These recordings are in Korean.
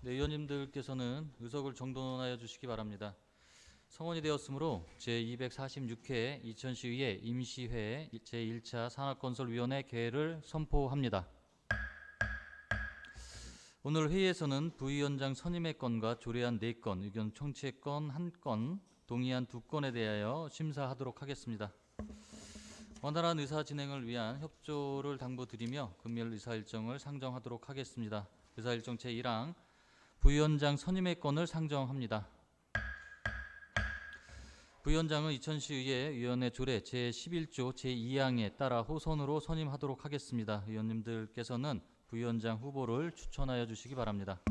네, 의원님들께서는 의석을 정돈하여 주시기 바랍니다. 성원이 되었으므로 제246회 이천시의회 임시회 제1차 산업건설위원회 개회를 선포합니다. 오늘 회의에서는 부위원장 선임의 건과 조례안 4건, 의견 청취의 건 1건, 동의안 2건에 대하여 심사하도록 하겠습니다. 원활한 의사 진행을 위한 협조를 당부드리며 금일 의사 일정을 상정하도록 하겠습니다. 의사 일정 제1항 부위원장 선임의 건을 상정합니다. 부위원장은 이천시의회 위원회 조례 제11조 제2항에 따라 호선으로 선임하도록 하겠습니다. 의원님들께서는 부위원장 후보를 추천하여 주시기 바랍니다.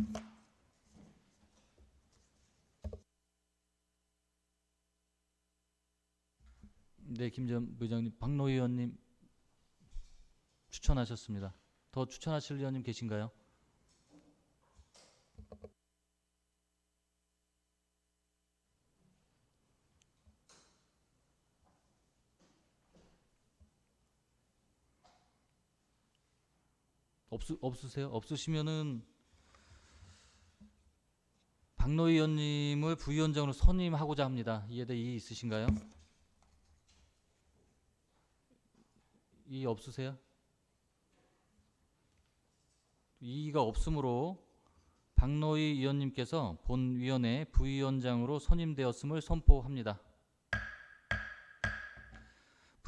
네, 김전 부의장님, 박노 의원님 추천하셨습니다. 더 추천하실 의원님 계신가요? 없으세요? 없으시면은 박노 의원님을 부위원장으로 선임하고자 합니다. 이에 대해 이의 있으신가요? 이의 없으세요? 이의가 없으므로 박노희 의원님께서 본위원회 부위원장으로 선임되었음을 선포합니다.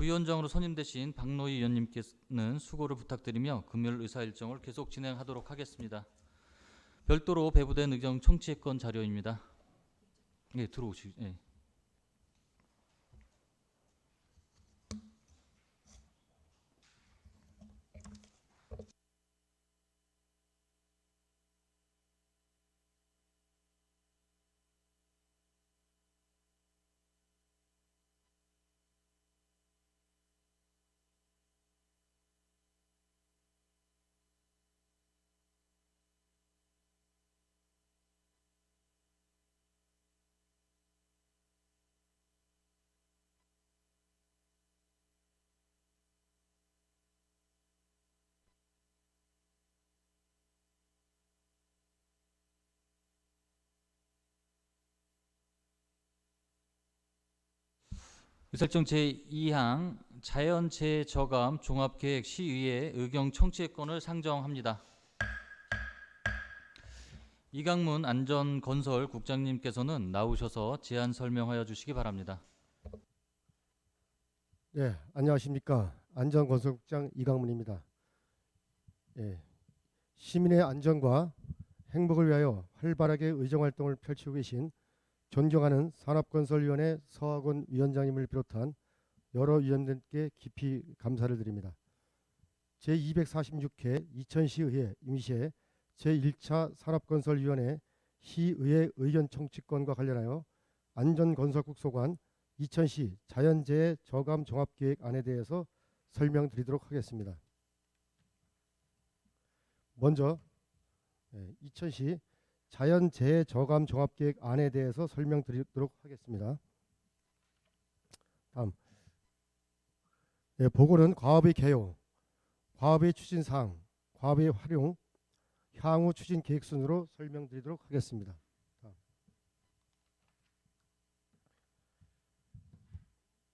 부위원장으로 선임되신 박노희 의원님께는 수고를 부탁드리며 금요일 의사 일정을 계속 진행하도록 하겠습니다. 별도로 배부된 의견 청취권 자료입니다. 예, 들어오시. 예. 의사일정 제2항 자연재해 저감 종합계획 시의회 의경 청취권을 상정합니다. 이강문 안전건설 국장님께서는 나오셔서 제안 설명하여 주시기 바랍니다. 네, 안녕하십니까. 안전건설국장 이강문입니다. 예, 시민의 안전과 행복을 위하여 활발하게 의정활동을 펼치고 계신 존경하는 산업건설위원회 서학원 위원장님을 비롯한 여러 위원들께 깊이 감사를 드립니다. 제246회 이천시의회 임시회 제1차 산업건설위원회 시의회 의견 청취권과 관련하여 안전건설국 소관 이천시 자연재해 저감 종합계획안에 대해서 설명드리도록 하겠습니다. 먼저 이천시 자연재해 저감 종합계획안에 대해서 설명드리도록 하겠습니다. 다음 보고는 과업의 개요, 과업의 추진사항, 과업의 활용, 향후 추진 계획 순으로 설명드리도록 하겠습니다.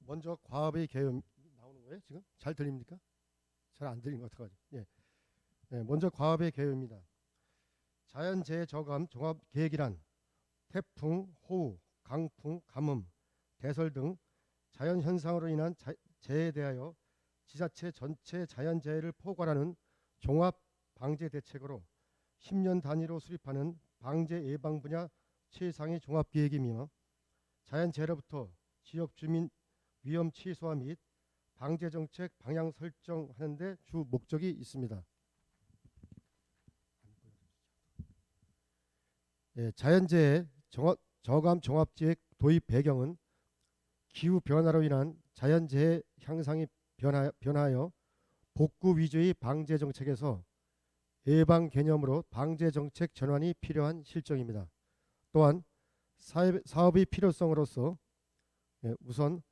먼저 과업의 개요 나오는 거예요? 지금 잘 들립니까? 잘 안 들리는 것 같아가지고. 먼저 과업의 개요입니다. 자연재해 저감 종합계획이란 태풍, 호우, 강풍, 가뭄, 대설 등 자연현상으로 인한 재해에 대하여 지자체 전체 자연재해를 포괄하는 종합방재대책으로 10년 단위로 수립하는 방재 예방 분야 최상위 종합계획이며 자연재해로부터 지역주민 위험 최소화 및 방재정책 방향 설정하는 데 주 목적이 있습니다. 자연재해 저감 종합지획 도입 배경은 기후변화로 인한 자연재해 향상이 변화하여 복구 위주의 방재정책에서 예방 개념으로 방재정책 전환이 필요한 실정입니다. 또한 사업의 필요성으로서 우선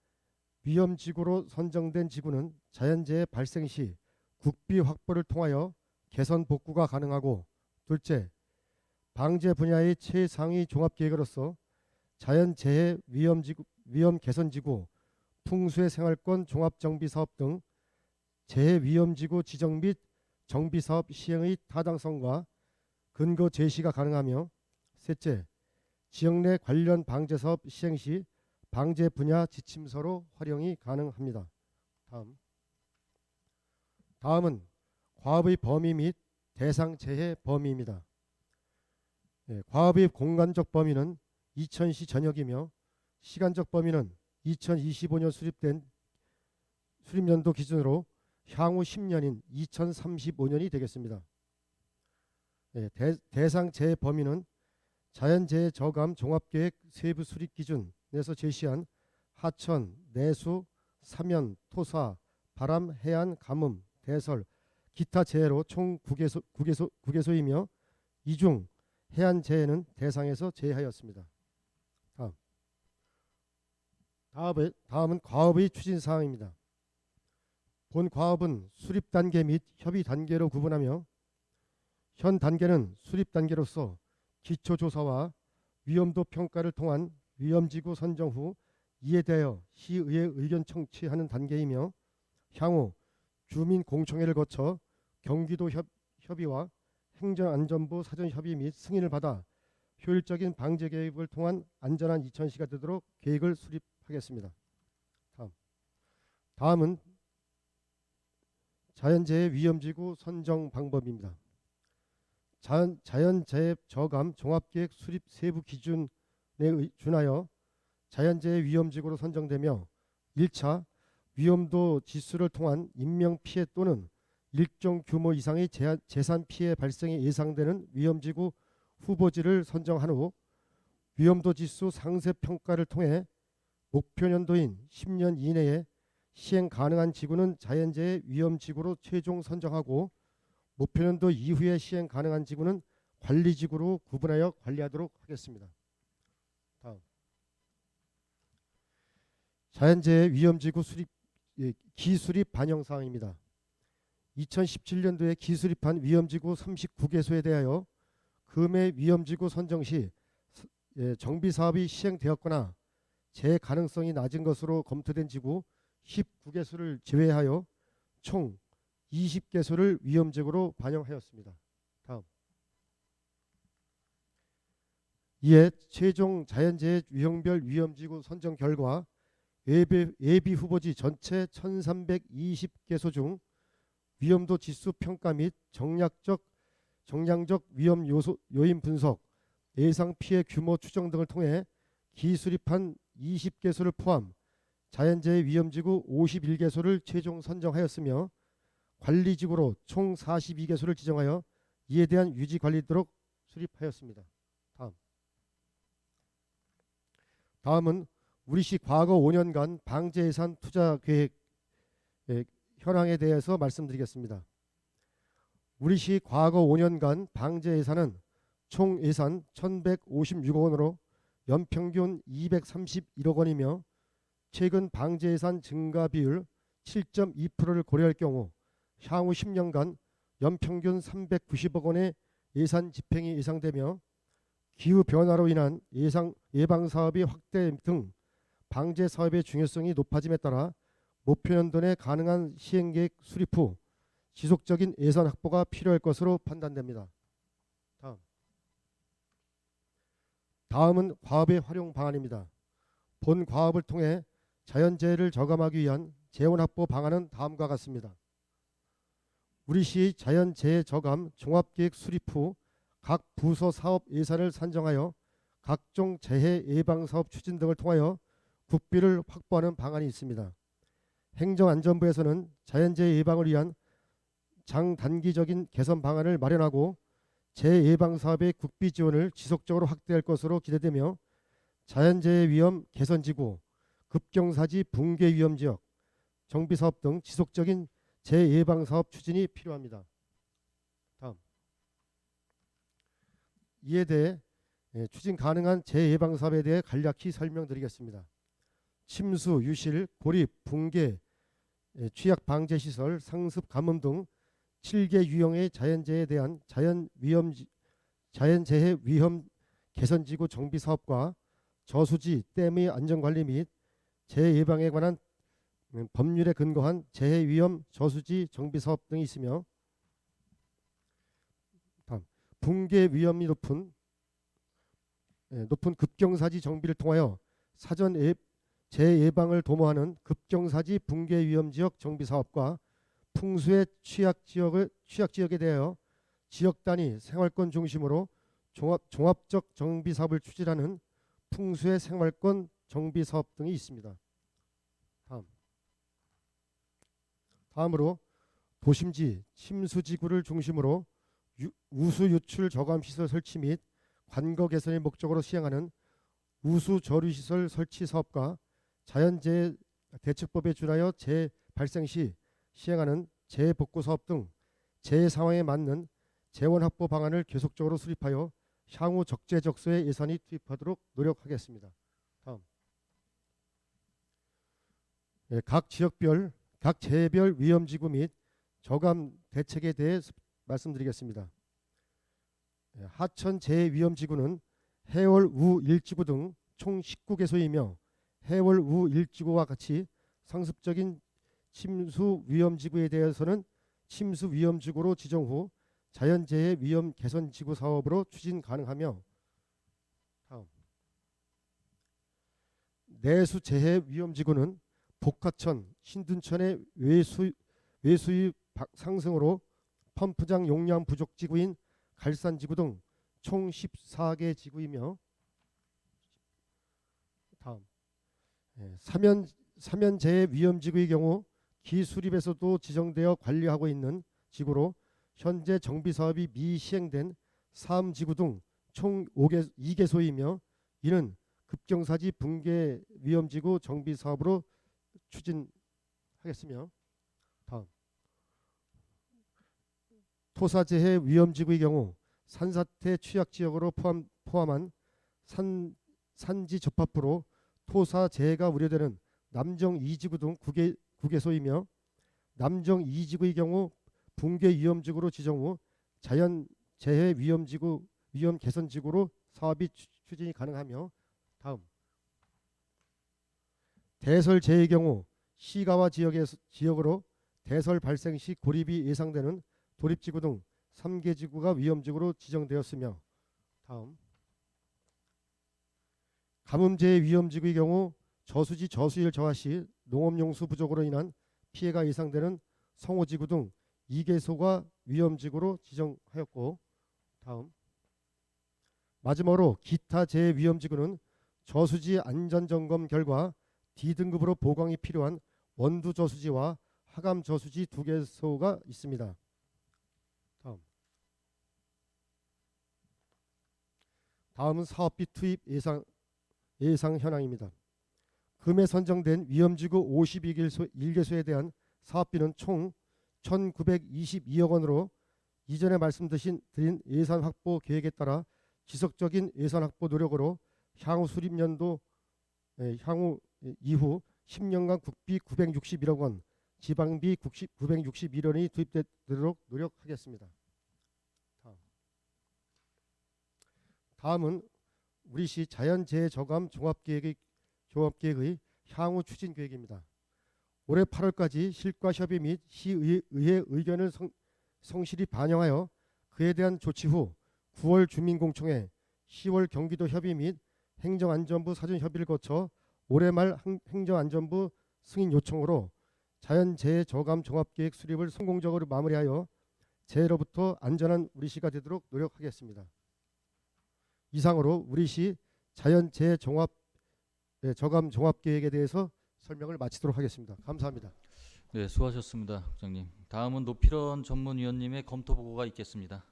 위험지구로 선정된 지구는 자연재해 발생 시 국비 확보를 통하여 개선 복구가 가능하고, 둘째, 방제 분야의 최상위 종합계획으로서 자연재해 위험 개선지구, 풍수의 생활권 종합정비사업 등 재해 위험지구 지정 및 정비사업 시행의 타당성과 근거 제시가 가능하며, 셋째, 지역 내 관련 방제사업 시행 시 방제 분야 지침서로 활용이 가능합니다. 다음은 과업의 범위 및 대상 재해 범위입니다. 과업의 공간적 범위는 2000시 전역이며 시간적 범위는 2025년 수립년도 기준으로 향후 10년인 2035년이 되겠습니다. 대상 재해 범위는 자연재해 저감 종합계획 세부 수립 기준에서 제시한 하천, 내수, 사면, 토사, 바람, 해안, 가뭄, 대설, 기타 재해로 총 9개소이며 이 중 해안 재해는 대상에서 제외하였습니다. 다음은 과업의 추진 사항입니다. 본 과업은 수립 단계 및 협의 단계로 구분하며, 현 단계는 수립 단계로서 기초조사와 위험도 평가를 통한 위험지구 선정 후 이에 대하여 시의회 의견 청취하는 단계이며, 향후 주민 공청회를 거쳐 경기도 협의와 행정안전부 사전 협의 및 승인을 받아 효율적인 방제 계획을 통한 안전한 2000시가 되도록 계획을 수립하겠습니다. 다음은 자연재해 위험지구 선정 방법입니다. 자연재해 저감 종합계획 수립 세부 기준에 준하여 자연재해 위험지구로 선정되며 1차 위험도 지수를 통한 인명피해 또는 일정 규모 이상의 재산피해 발생이 예상되는 위험지구 후보지를 선정한 후 위험도 지수 상세평가를 통해 목표년도인 10년 이내에 시행 가능한 지구는 자연재해 위험지구로 최종 선정하고, 목표년도 이후에 시행 가능한 지구는 관리지구로 구분하여 관리하도록 하겠습니다. 다음, 자연재해 위험지구 기수립 반영사항입니다. 2017년도에 기수립한 위험지구 39개소에 대하여 금해 위험지구 선정 시 정비사업이 시행되었거나 재해 가능성이 낮은 것으로 검토된 지구 19개소를 제외하여 총 20개소를 위험지구로 반영하였습니다. 다음, 이에 최종 자연재해 유형별 위험지구 선정 결과 예비 후보지 전체 1320개소 중 위험도 지수 평가 및 정량적 위험 요인 분석, 예상 피해 규모 추정 등을 통해 기수립한 20개소를 포함 자연재해 위험지구 51개소를 최종 선정하였으며, 관리지구로 총 42개소를 지정하여 이에 대한 유지 관리도록 수립하였습니다. 다음은 우리시 과거 5년간 방제 예산 투자 계획 현황에 대해서 말씀드리겠습니다. 우리시 과거 5년간 방제 예산은 총 예산 1156억 원으로 연평균 231억 원이며, 최근 방제 예산 증가 비율 7.2%를 고려할 경우 향후 10년간 연평균 390억 원의 예산 집행이 예상되며, 기후 변화로 인한 예방 사업의 확대 등 방제 사업의 중요성이 높아짐에 따라 목표년도 내 가능한 시행계획 수립 후 지속적인 예산 확보가 필요할 것으로 판단됩니다. 다음은 과업의 활용 방안입니다. 본 과업을 통해 자연재해를 저감하기 위한 재원 확보 방안은 다음과 같습니다. 우리시의 자연재해 저감 종합계획 수립 후 각 부서 사업 예산을 산정하여 각종 재해 예방사업 추진 등을 통하여 국비를 확보하는 방안이 있습니다. 행정안전부에서는 자연재해 예방을 위한 장단기적인 개선 방안을 마련하고 재해 예방사업의 국비 지원을 지속적으로 확대할 것으로 기대되며, 자연재해 위험 개선지구, 급경사지 붕괴 위험지역, 정비사업 등 지속적인 재해 예방사업 추진이 필요합니다. 다음, 이에 대해 추진 가능한 재해 예방사업에 대해 간략히 설명드리겠습니다. 침수, 유실, 고립, 붕괴, 취약 방제시설, 상습, 가뭄 등 7개 유형의 자연재해에 대한 자연재해 위험 개선지구 정비 사업과 저수지, 댐의 안전관리 및 재해 예방에 관한 법률에 근거한 재해 위험 저수지 정비 사업 등이 있으며, 다음 붕괴 위험이 높은 급경사지 정비를 통하여 사전 재해 예방을 도모하는 급경사지 붕괴 위험 지역 정비 사업과 풍수의 취약 지역에 대하여 지역 단위 생활권 중심으로 종합적 정비 사업을 추진하는 풍수의 생활권 정비 사업 등이 있습니다. 다음으로 도심지 침수지구를 중심으로 우수 유출 저감 시설 설치 및 관거 개선의 목적으로 시행하는 우수 저류 시설 설치 사업과 자연재해 대책법에 준하여 재해 발생 시 시행하는 재해 복구 사업 등 재해 상황에 맞는 재원 확보 방안을 계속적으로 수립하여 향후 적재적소에 예산이 투입하도록 노력하겠습니다. 다음 각 지역별 각 재해별 위험지구 및 저감 대책에 대해 말씀드리겠습니다. 하천 재해위험지구는 해월 우 1지구 등 총 19개소이며 해월 우 1지구와 같이 상습적인 침수 위험지구에 대해서는 침수 위험지구로 지정 후 자연재해 위험 개선지구 사업으로 추진 가능하며, 다음 내수 재해 위험지구는 복하천, 신둔천의 외수위 상승으로 펌프장 용량 부족 지구인 갈산지구 등 총 14개 지구이며, 다음 사면 재해 위험지구의 경우 기수립에서도 지정되어 관리하고 있는 지구로 현재 정비사업이 미시행된 사암지구 등 총 2개소이며 이는 급경사지 붕괴 위험지구 정비사업으로 추진하겠으며, 다음 토사재해 위험지구의 경우 산사태 취약지역으로 포함한 산지 접합부로 토사재해가 우려되는 남정 2지구 등 9개소이며 남정 2지구의 경우 붕괴 위험지구로 지정 후 자연재해 위험 개선지구로 사업이 추진이 가능하며, 다음 대설 재해의 경우 시가와 지역으로 대설 발생 시 고립이 예상되는 도립지구 등 3개 지구가 위험지구로 지정되었으며, 다음 가뭄재해 위험지구의 경우 저수지 저수일 저하 시 농업용수 부족으로 인한 피해가 예상되는 성호지구 등 2개소가 위험지구로 지정하였고, 다음 마지막으로 기타 재해 위험지구는 저수지 안전점검 결과 D등급으로 보강이 필요한 원두 저수지와 하감 저수지 2개소가 있습니다. 다음은 사업비 투입 예상 현황입니다. 금에 선정된 위험지구 51개소에 대한 사업비는 총 1,922억 원으로 이전에 말씀드린 예산 확보 계획에 따라 지속적인 예산 확보 노력으로 향후 이후 10년간 국비 961억 원, 지방비 961원이 투입되도록 노력하겠습니다. 다음은 우리시 자연재해 저감 종합계획의 향후 추진 계획입니다. 올해 8월까지 실과 협의 및 시의회 의견을 성실히 반영하여 그에 대한 조치 후 9월 주민공청회, 10월 경기도 협의 및 행정안전부 사전 협의를 거쳐 올해 말 행정안전부 승인 요청으로 자연재해 저감 종합계획 수립을 성공적으로 마무리하여 재해로부터 안전한 우리시가 되도록 노력하겠습니다. 이상으로 우리시 자연재해 저감 종합계획에 대해서 설명을 마치도록 하겠습니다. 감사합니다. 네, 수고하셨습니다, 국장님. 다음은 노필원 전문위원님의 검토 보고가 있겠습니다.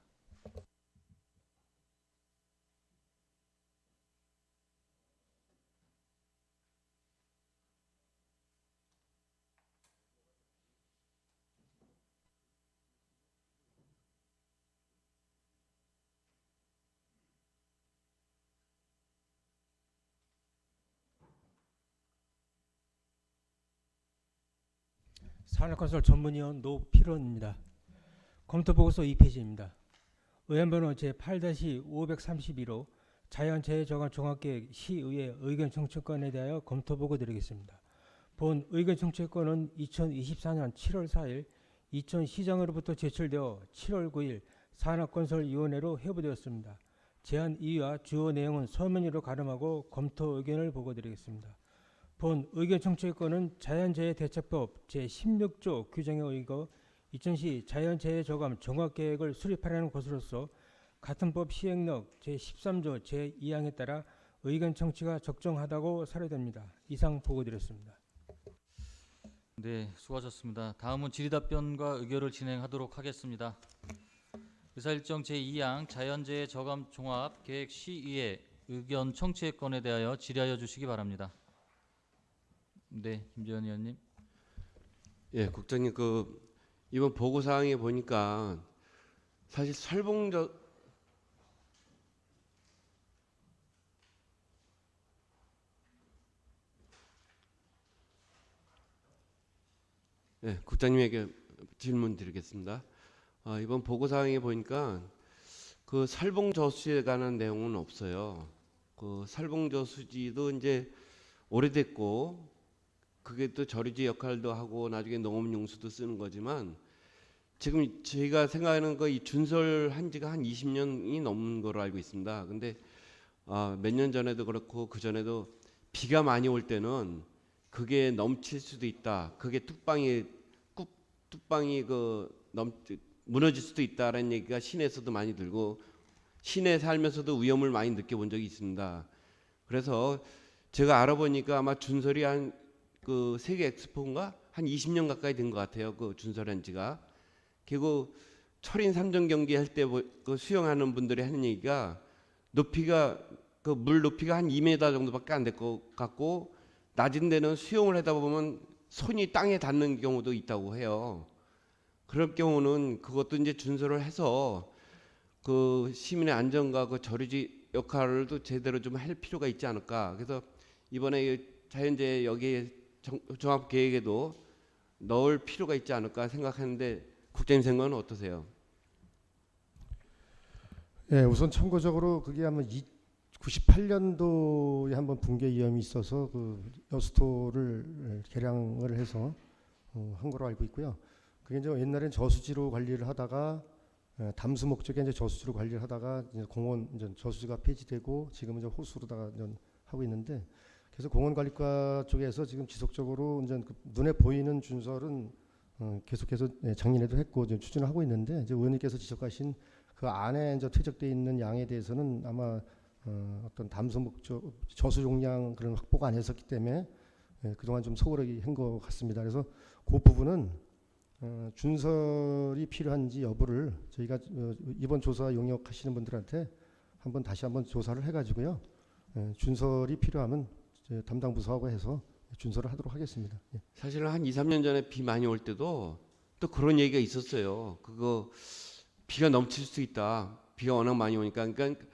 산업건설 전문위원 노필원입니다. 검토보고서 2페이지입니다. 의안번호 제8-532로 자연재해 저감 종합계획 시의회 의견 청취권에 대하여 검토보고 드리겠습니다. 본 의견 청취권은 2024년 7월 4일 이천시장으로부터 제출되어 7월 9일 산업건설위원회로 회부되었습니다. 제안 이유와 주요 내용은 서면으로 가름하고 검토 의견을 보고 드리겠습니다. 본 의견 청취권은 자연재해 대책법 제16조 규정에 의거 이천시 자연재해 저감 종합계획을 수립하려는 것으로서 같은 법 시행령 제13조 제2항에 따라 의견 청취가 적정하다고 사료됩니다. 이상 보고드렸습니다. 네, 수고하셨습니다. 다음은 질의답변과 의결을 진행하도록 하겠습니다. 의사일정 제2항 자연재해 저감 종합 계획 시의회 의견 청취의 건에 대하여 질의하여 주시기 바랍니다. 네, 김재현 의원님. 예, 국장님 이번 보고 사항에 보니까 사실 예, 국장님에게 질문 드리겠습니다. 이번 보고 사항에 보니까 그 살봉저수지에 관한 내용은 없어요. 그 살봉저수지도 이제 오래됐고 그게 또 저류지 역할도 하고 나중에 농업용수도 쓰는 거지만 지금 저희가 생각하는 거 이 준설한 지가 한 20년이 넘은 거로 알고 있습니다. 근데 몇 년 전에도 그렇고 그 전에도 비가 많이 올 때는 그게 넘칠 수도 있다. 그게 뚝방이 무너질 수도 있다라는 얘기가 시내에서도 많이 들고 시내 살면서도 위험을 많이 느껴본 적이 있습니다. 그래서 제가 알아보니까 아마 준설이 한 그 세계 엑스포인가 한 20년 가까이 된 것 같아요. 그 준설한 지가. 그리고 철인 3종 경기 할 때 그 수영하는 분들이 하는 얘기가 높이가 그 물 높이가 한 2m 정도밖에 안 될 것 같고 낮은 데는 수영을 하다 보면 손이 땅에 닿는 경우도 있다고 해요. 그럴 경우는 그것도 이제 준설을 해서 그 시민의 안전과 그 저류지 역할도 제대로 좀 할 필요가 있지 않을까. 그래서 이번에 자연재해 여기에 종합계획에도 넣을 필요가 있지 않을까 생각하는데 국장님 생각은 어떠세요? 예, 우선 참고적으로 그게 아마 98년도에 한번 붕괴 위험이 있어서 그 여수토를 개량을 해서 한 거로 알고 있고요. 그게 이제 옛날엔 저수지로 관리를 하다가 담수 목적의 이제 저수지로 관리를 하다가 이제 공원 이제 저수지가 폐지되고 지금은 이제 호수로다가 이제 하고 있는데 그래서 공원관리과 쪽에서 지금 지속적으로 이제 그 눈에 보이는 준설은 계속해서 작년에도 했고 지금 추진을 하고 있는데 이제 의원님께서 지적하신 그 안에 이제 퇴적돼 있는 양에 대해서는 아마 어떤 담수 목적 저수 용량 그런 확보가 안 했었기 때문에 그동안 좀 소홀하게 한 것 같습니다. 그래서 그 부분은 준설이 필요한지 여부를 저희가 이번 조사 용역하시는 분들한테 다시 한번 조사를 해가지고요. 준설이 필요하면 담당 부서하고 해서 준설을 하도록 하겠습니다. 예. 사실은 한 2, 3년 전에 비 많이 올 때도 또 그런 얘기가 있었어요. 그거 비가 넘칠 수 있다. 비가 워낙 많이 오니까. 그러니까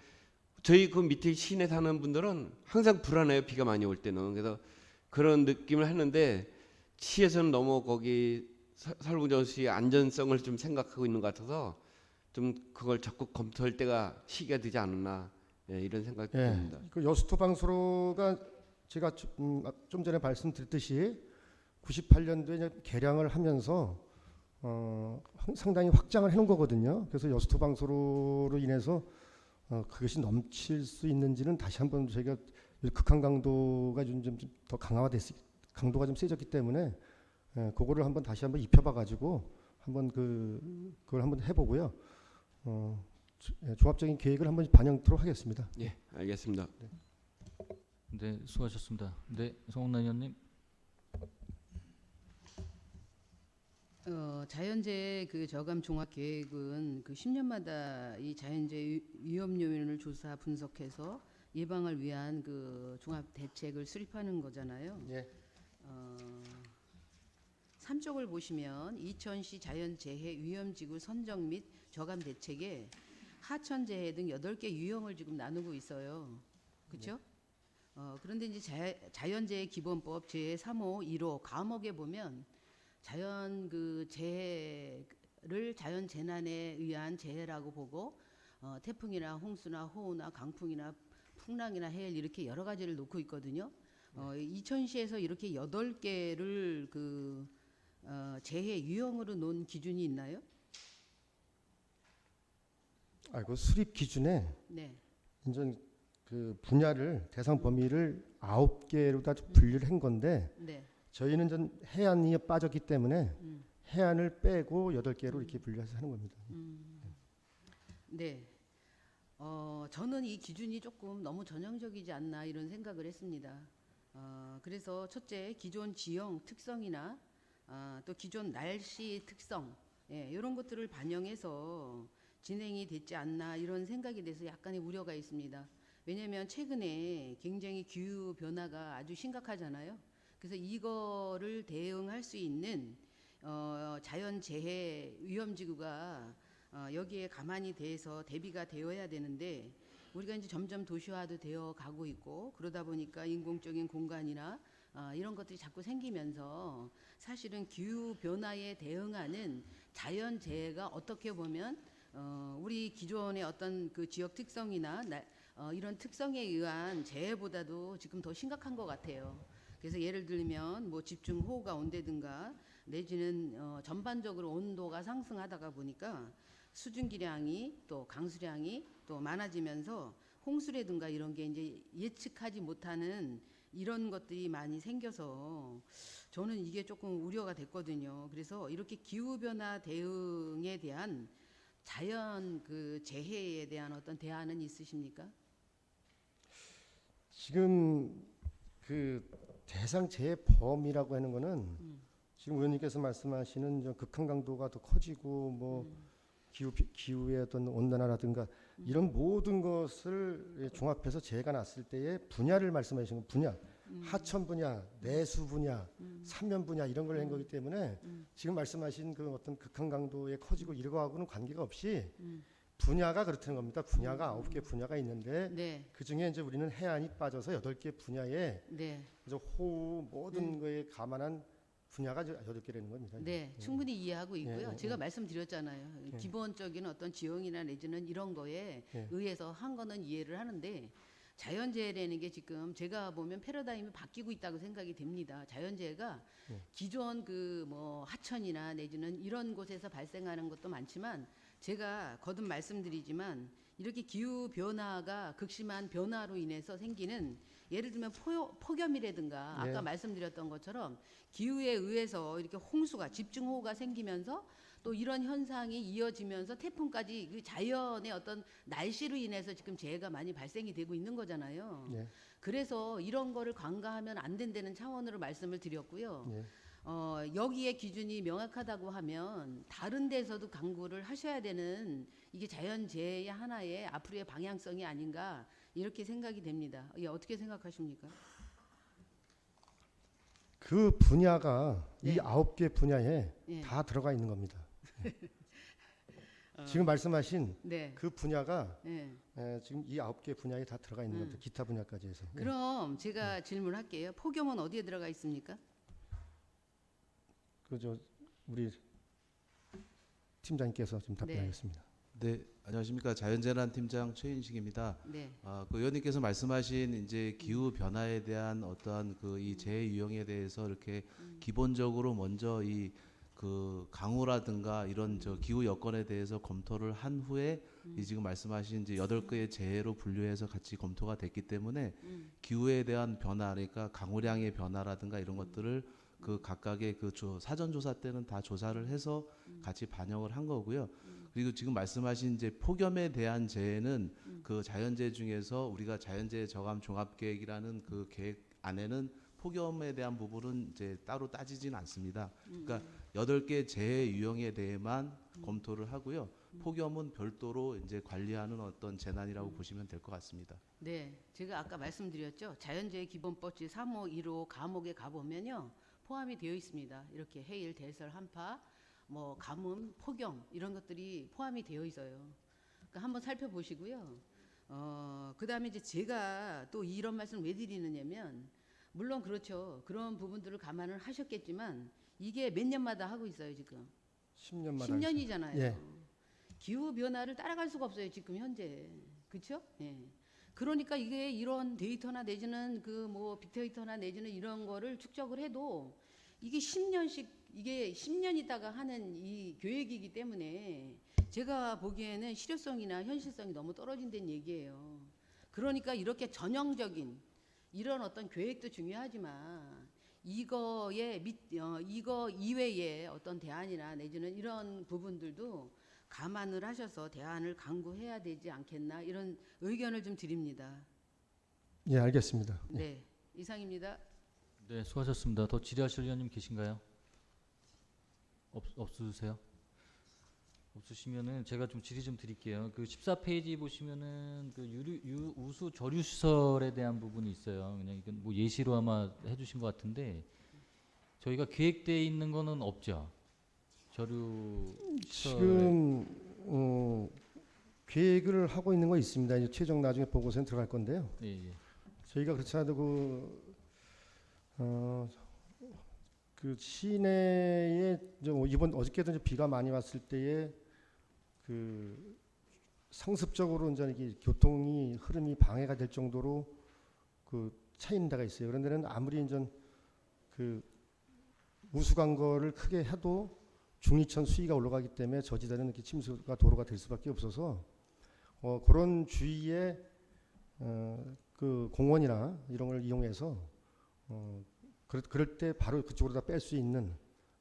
저희 그 밑에 시내 사는 분들은 항상 불안해요. 비가 많이 올 때는. 그래서 그런 느낌을 하는데 시에서는 너무 거기 살봉저수지의 안전성을 좀 생각하고 있는 것 같아서 좀 그걸 적극 검토할 때가 시기가 되지 않았나 이런 생각이 듭니다. 그 여수토 방수로가 제가 좀 전에 말씀드렸듯이 98년도에 개량을 하면서 상당히 확장을 해놓은 거거든요. 그래서 여수토 방수로로 인해서 그것이 넘칠 수 있는지는 다시 한번 저희가 극한 강도가 좀 더 강도가 좀 세졌기 때문에 그거를 다시 한번 입혀봐가지고 그걸 한번 해보고요. 종합적인 계획을 한번 반영토록 하겠습니다. 예, 알겠습니다. 네, 수고하셨습니다. 네, 송은나 의원님. 자연재해 그 저감 종합 계획은 그 10년마다 이 자연재해 위험 요인을 조사 분석해서 예방을 위한 그 종합 대책을 수립하는 거잖아요. 예. 3쪽을 보시면 이천시 자연재해 위험지구 선정 및 저감 대책에 하천재해 등 8개 유형을 지금 나누고 있어요. 그렇죠? 그런데 이제 자연재해 기본법 제3호 1호 가목에 보면 자연 그 재해를 자연 재난에 의한 재해라고 보고 태풍이나 홍수나 호우나 강풍이나 풍랑이나 해일 이렇게 여러 가지를 놓고 있거든요. 이천시에서 이렇게 8개를 그 재해 유형으로 놓은 기준이 있나요? 그 수립 기준에 네. 이제 그 분야를 대상 범위를 9개로 다 분류를 한 건데 네. 저희는 전 해안이 빠졌기 때문에 음. 해안을 빼고 8개로 이렇게 분류해서 하는 겁니다. 네. 저는 이 기준이 조금 너무 전형적이지 않나 이런 생각을 했습니다. 그래서 첫째, 기존 지형 특성이나 또 기존 날씨 특성, 이런 것들을 반영해서 진행이 됐지 않나 이런 생각에 대해서 약간의 우려가 있습니다. 왜냐하면 최근에 굉장히 기후 변화가 아주 심각하잖아요. 그래서 이거를 대응할 수 있는 자연재해 위험지구가 여기에 가만히 대해서 대비가 되어야 되는데 우리가 이제 점점 도시화도 되어 가고 있고 그러다 보니까 인공적인 공간이나 이런 것들이 자꾸 생기면서 사실은 기후 변화에 대응하는 자연재해가 어떻게 보면 우리 기존의 어떤 그 지역 특성이나 이런 특성에 의한 재해보다도 지금 더 심각한 것 같아요. 그래서 예를 들면 뭐 집중호우가 온다든가 내지는 전반적으로 온도가 상승하다가 보니까 수증기량이 또 강수량이 또 많아지면서 홍수라든가 이런 게 이제 예측하지 못하는 이런 것들이 많이 생겨서 저는 이게 조금 우려가 됐거든요. 그래서 이렇게 기후변화 대응에 대한 자연 그 재해에 대한 어떤 대안은 있으십니까? 지금 그 대상 재해 범위라고 하는 거는 지금 의원님께서 말씀하시는 저 극한 강도가 더 커지고 뭐 기후의 어떤 온난화라든가 이런 모든 것을 종합해서 재해가 났을 때의 분야를 말씀하시는 분야, 하천 분야, 내수 분야, 산면 분야 이런 걸 한 거기 때문에 지금 말씀하신 그 어떤 극한 강도의 커지고 이거하고는 관계가 없이 분야가 그렇다는 겁니다. 분야가 9개 분야가 있는데 네. 그 중에 이제 우리는 해안이 빠져서 8개 분야에 네. 이제 호우 모든 거에 감안한 분야가 8개라는 겁니다. 네, 충분히 이해하고 있고요. 예, 제가 예. 말씀드렸잖아요. 기본적인 어떤 지형이나 내지는 이런 거에 예. 의해서 한 거는 이해를 하는데 자연재해라는 게 지금 제가 보면 패러다임이 바뀌고 있다고 생각이 됩니다. 자연재해가 기존 그 뭐 하천이나 내지는 이런 곳에서 발생하는 것도 많지만 제가 거듭 말씀드리지만 이렇게 기후 변화가 극심한 변화로 인해서 생기는 예를 들면 폭염이라든가 아까 네. 말씀드렸던 것처럼 기후에 의해서 이렇게 홍수가 집중호우가 생기면서 또 이런 현상이 이어지면서 태풍까지 그 자연의 어떤 날씨로 인해서 지금 재해가 많이 발생이 되고 있는 거잖아요. 예. 그래서 이런 거를 간과하면 안 된다는 차원으로 말씀을 드렸고요. 예. 여기에 기준이 명확하다고 하면 다른 데서도 강구를 하셔야 되는 이게 자연재해의 하나의 앞으로의 방향성이 아닌가 이렇게 생각이 됩니다. 어떻게 생각하십니까? 그 분야가 네. 이 9개 분야에 예. 다 들어가 있는 겁니다. 지금 말씀하신 네. 그 분야가 예. 지금 이 9개 분야에 다 들어가 있는 겁니다. 기타 분야까지 해서. 예. 그럼 제가 질문할게요. 폭염은 어디에 들어가 있습니까? 그저 우리 팀장님께서 좀 답변하겠습니다. 네, 안녕하십니까. 자연재난 팀장 최인식입니다. 네. 그 의원님께서 말씀하신 이제 기후 변화에 대한 어떠한 그 이 재해 유형에 대해서 이렇게 기본적으로 먼저 이 그 강우라든가 이런 저 기후 여건에 대해서 검토를 한 후에 이 지금 말씀하신 이제 8개의 재해로 분류해서 같이 검토가 됐기 때문에 기후에 대한 변화, 그러니까 강우량의 변화라든가 이런 것들을 그 각각의 그 사전 조사 때는 다 조사를 해서 같이 반영을 한 거고요. 그리고 지금 말씀하신 이제 폭염에 대한 재해는 그 자연재해 중에서 우리가 자연재해 저감 종합계획이라는 그 계획 안에는 폭염에 대한 부분은 이제 따로 따지진 않습니다. 그러니까 8개 재해 유형에 대해만 검토를 하고요. 폭염은 별도로 이제 관리하는 어떤 재난이라고 보시면 될 것 같습니다. 네. 제가 아까 말씀드렸죠. 자연재해 기본법 제 3호 1호 과목에 가보면요. 포함이 되어 있습니다. 이렇게 해일, 대설, 한파, 뭐 가뭄, 폭염 이런 것들이 포함이 되어 있어요. 그러니까 한번 살펴보시고요. 그다음에 이제 제가 또 이런 말씀을 왜 드리느냐면 물론 그렇죠. 그런 부분들을 감안을 하셨겠지만 이게 몇 년마다 하고 있어요, 지금. 10년마다 10년이잖아요. 예. 기후 변화를 따라갈 수가 없어요. 지금 현재. 그렇죠? 예. 그러니까 이게 이런 데이터나 내지는 그 뭐 빅데이터나 내지는 이런 거를 축적을 해도 이게 10년씩 이게 10년 있다가 하는 이 계획이기 때문에 제가 보기에는 실효성이나 현실성이 너무 떨어진다는 얘기예요. 그러니까 이렇게 전형적인 이런 어떤 계획도 중요하지만 이거 이외의 어떤 대안이나 내지는 이런 부분들도 감안을 하셔서 대안을 강구해야 되지 않겠나 이런 의견을 좀 드립니다. 예, 알겠습니다. 네, 이상입니다. 네, 수고하셨습니다. 더 질의하실 의원님 계신가요? 없으세요? 없으시면은 제가 좀 질의 좀 드릴게요. 그 14페이지 보시면은 그 우수 저류 시설에 대한 부분이 있어요. 그냥 이건 뭐 예시로 아마 해주신 것 같은데 저희가 계획돼 있는 거는 없죠. 저류 시설에. 지금 계획을 하고 있는 거 있습니다. 이제 최종 나중에 보고서는 들어갈 건데요. 예, 예. 저희가 그렇지 않아도 그 시내에 이번 어저께도 이제 비가 많이 왔을 때에 그 상습적으로 이제 이게 교통이 흐름이 방해가 될 정도로 그 차이는 데가 있어요. 그런 데는 아무리 이제 그 우수간 거를 크게 해도 중리천 수위가 올라가기 때문에 저지대는 이렇게 침수가 도로가 될 수밖에 없어서 그런 주위에 그 공원이나 이런 걸 이용해서 그럴 때 바로 그쪽으로 다 뺄 수 있는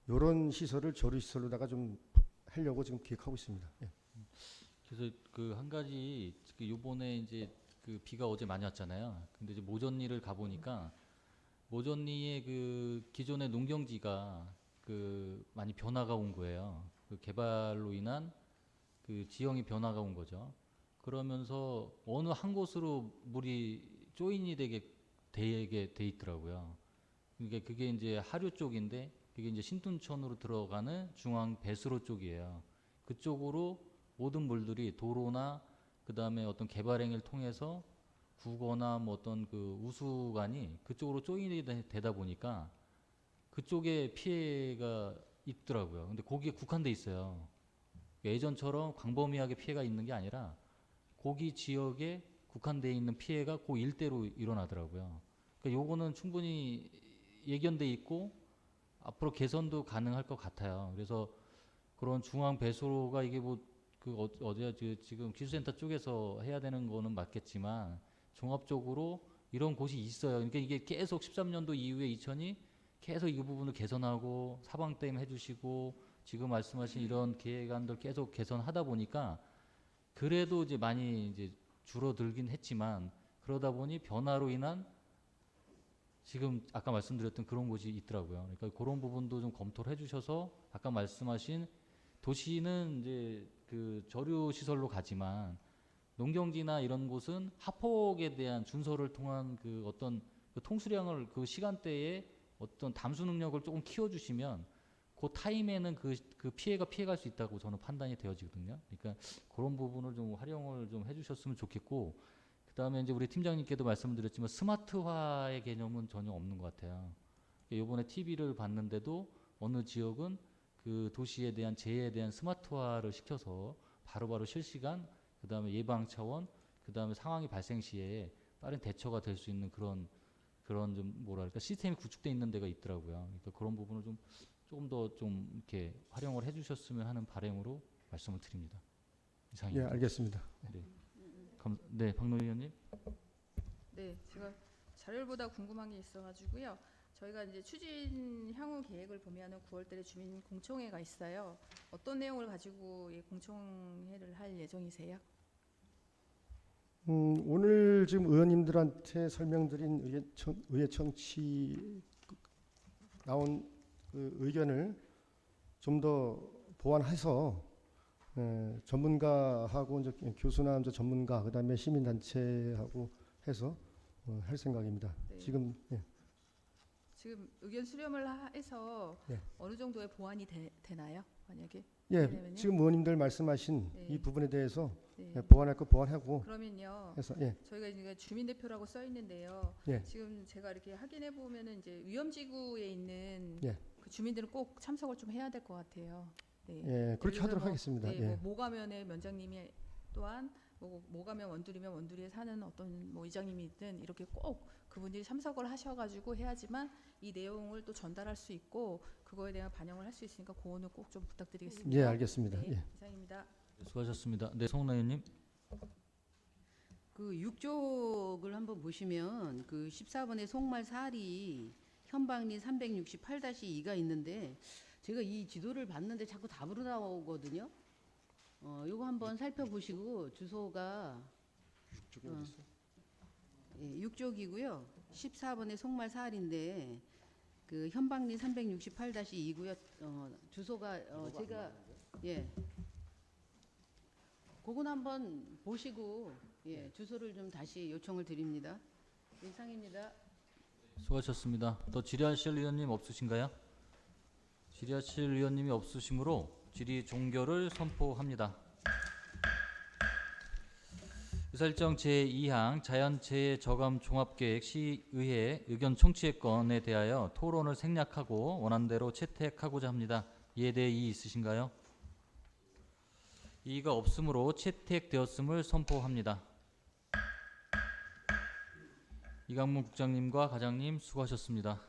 이런 시설을 저류 시설로다가 좀 하려고 지금 기획하고 있습니다. 예. 그래서 그 한 가지 그 요번에 이제 그 비가 어제 많이 왔잖아요. 근데 이제 모전리를 가 보니까 모전리의 그 기존의 농경지가 그 많이 변화가 온 거예요. 그 개발로 인한 그 지형이 변화가 온 거죠. 그러면서 어느 한 곳으로 물이 조인이 되게 돼 있더라고요. 그게 이제 하류 쪽인데 그게 이제 신둔천으로 들어가는 중앙 배수로 쪽이에요. 그쪽으로 모든 물들이 도로나 그 다음에 어떤 개발 행위를 통해서 구거나 뭐 어떤 그 우수관이 그쪽으로 조인이 되다 보니까 그쪽에 피해가 있더라고요. 근데 거기에 국한돼 있어요. 예전처럼 광범위하게 피해가 있는 게 아니라 거기 지역에 국한돼 있는 피해가 그 일대로 일어나더라고요. 그러니까 요거는 충분히 예견돼 있고 앞으로 개선도 가능할 것 같아요. 그래서 그런 중앙 배수로가 이게 뭐 그 어디야 지금 기술센터 쪽에서 해야 되는 거는 맞겠지만 종합적으로 이런 곳이 있어요. 그러니까 이게 계속 13년도 이후에 이천이 계속 이 부분을 개선하고 사방댐 해주시고 지금 말씀하신 이런 계획안들 계속 개선하다 보니까 그래도 이제 많이 이제 줄어들긴 했지만 그러다 보니 변화로 인한 지금 아까 말씀드렸던 그런 곳이 있더라고요. 그러니까 그런 부분도 좀 검토를 해주셔서 아까 말씀하신 도시는 이제 그 저류 시설로 가지만 농경지나 이런 곳은 하폭에 대한 준서를 통한 그 어떤 그 통수량을 그 시간대에 어떤 담수 능력을 조금 키워주시면 그 타임에는 그 피해가 피해갈 수 있다고 저는 판단이 되어지거든요. 그러니까 그런 부분을 좀 활용을 좀 해주셨으면 좋겠고, 그 다음에 이제 우리 팀장님께도 말씀드렸지만 스마트화의 개념은 전혀 없는 것 같아요. 이번에 TV를 봤는데도 어느 지역은 그 도시에 대한 재해에 대한 스마트화를 시켜서 바로바로 실시간, 그 다음에 예방 차원, 그 다음에 상황이 발생 시에 빠른 대처가 될 수 있는 그런 좀 뭐랄까 시스템이 구축돼 있는 데가 있더라고요. 그러니까 그런 부분을 조금 더 좀 이렇게 활용을 해주셨으면 하는 바람으로 말씀을 드립니다. 예, 이상입니다. 알겠습니다. 네, 박노 의원님. 네, 제가 자료보다 궁금한 게 있어가지고요. 저희가 이제 추진 향후 계획을 보면은 9월달에 주민 공청회가 있어요. 어떤 내용을 가지고 이 공청회를 할 예정이세요? 오늘 지금 의원님들한테 설명드린 의회 청취 나온 그 의견을 좀 더 보완해서 전문가하고 이제 교수나 이제 전문가 그다음에 시민단체하고 해서 할 생각입니다. 네. 지금 지금 의견 수렴을 해서 네. 어느 정도의 보완이 되나요? 만약에? 예, 그러면요? 지금 의원님들 말씀하신 네. 이 부분에 대해서 네. 보완할 거 보완하고 그러면요. 해서 예, 저희가 이제 주민 대표라고 써 있는데요. 예. 지금 제가 이렇게 확인해 보면은 이제 위험지구에 있는 예. 그 주민들은 꼭 참석을 좀 해야 될 것 같아요. 네. 예, 그렇게 예를 하도록 들어 하겠습니다. 네, 예. 뭐 모가면의 면장님이 또한 뭐 모가면 원두리면 원두리에 사는 어떤 뭐 이장님이든 이렇게 꼭 그분들이 참석을 하셔가지고 해야지만 이 내용을 또 전달할 수 있고 그거에 대한 반영을 할 수 있으니까 그거는 꼭 좀 부탁드리겠습니다. 예, 알겠습니다. 네, 예. 이상입니다. 수고하셨습니다. 네, 송나 의원님. 그 6쪽을 한번 보시면 그 14번의 속말 살이 현방리 368-2가 있는데 제가 이 지도를 봤는데 자꾸 답으로 나오거든요. 요거 한번 살펴보시고 주소가 6쪽이고요. 14번의 속말 살인데 그 현방리 368-2고요. 주소가 제가 그건 한번 보시고 주소를 좀 다시 요청을 드립니다. 이상입니다. 수고하셨습니다. 또 질의하실 의원님 없으신가요? 질의하실 의원님이 없으시므로 질의 종결을 선포합니다. 의사일정 제2항 자연재해 저감 종합계획 시의회 의견 청취의 건에 대하여 토론을 생략하고 원안대로 채택하고자 합니다. 이에 대해 이의 있으신가요? 이의가 없으므로 채택되었음을 선포합니다. 이강문 국장님과 과장님 수고하셨습니다.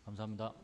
감사합니다.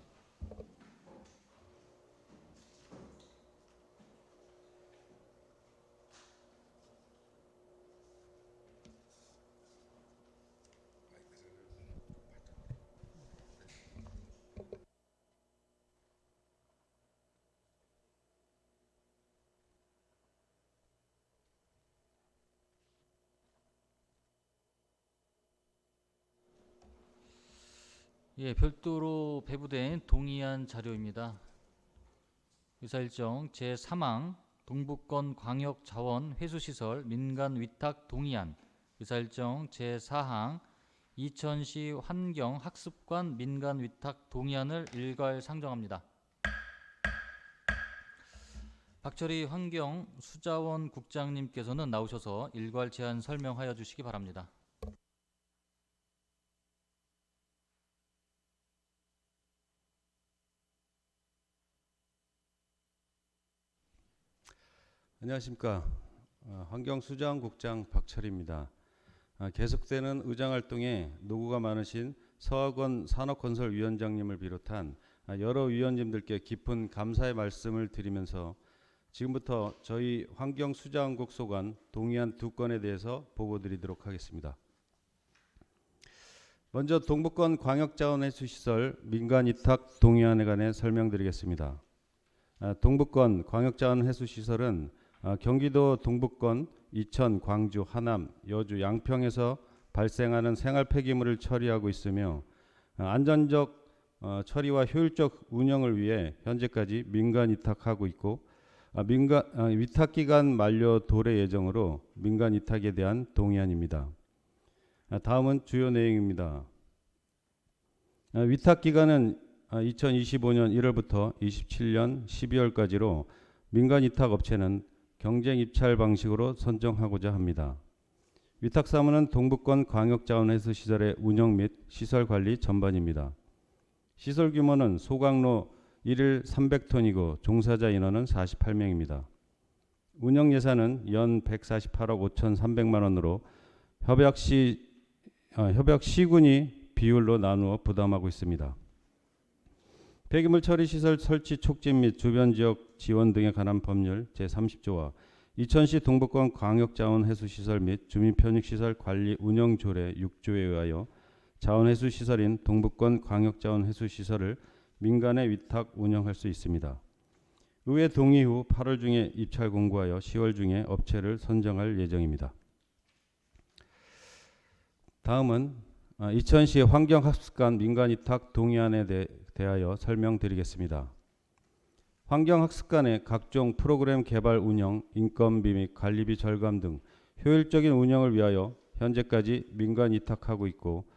예, 별도로 배부된 동의안 자료입니다. 의사일정 제3항 동북권 광역자원 회수시설 민간 위탁 동의안, 의사일정 제4항 이천시 환경학습관 민간 위탁 동의안을 일괄 상정합니다. 박철희 환경수자원 국장님께서는 나오셔서 일괄 제안 설명하여 주시기 바랍니다. 안녕하십니까. 환경수자원국장 박철희입니다. 계속되는 의장활동에 노고가 많으신 서학원 산업건설위원장님을 비롯한 여러 위원님들께 깊은 감사의 말씀을 드리면서 지금부터 저희 환경수자원국 소관 동의안 2건에 대해서 보고드리도록 하겠습니다. 먼저 동북권 광역자원회수시설 민간위탁 동의안에 관해 설명드리겠습니다. 동북권 광역자원회수시설은 경기도 동북권 이천, 광주, 하남, 여주, 양평에서 발생하는 생활 폐기물을 처리하고 있으며 안전적 처리와 효율적 운영을 위해 현재까지 민간 위탁하고 있고 위탁기간 만료 도래 예정으로 민간 위탁에 대한 동의안입니다. 다음은 주요 내용입니다. 위탁기간은 2025년 1월부터 27년 12월까지로 민간 위탁 업체는 경쟁 입찰 방식으로 선정하고자 합니다. 위탁 사무는 동북권 광역자원회수시설의 운영 및 시설 관리 전반입니다. 시설 규모는 소각로 1일 300톤이고 종사자 인원은 48명입니다. 운영 예산은 연 148억 5,300만 원으로 협약 시군이 비율로 나누어 부담하고 있습니다. 폐기물 처리 시설 설치 촉진 및 주변 지역 지원 등에 관한 법률 제30조와 이천시 동북권 광역자원회수시설 및 주민편익시설 관리 운영 조례 6조에 의하여 자원회수시설인 동북권 광역자원회수시설을 민간에 위탁 운영할 수 있습니다. 의회 동의 후 8월 중에 입찰 공고하여 10월 중에 업체를 선정할 예정입니다. 다음은 이천시 환경학습관 민간위탁 동의안에 대하여 설명드리겠습니다. 환경학습관의 각종 프로그램 개발 운영, 인건비 및 관리비 절감 등 효율적인 운영을 위하여 현재까지 민간 위탁하고 있고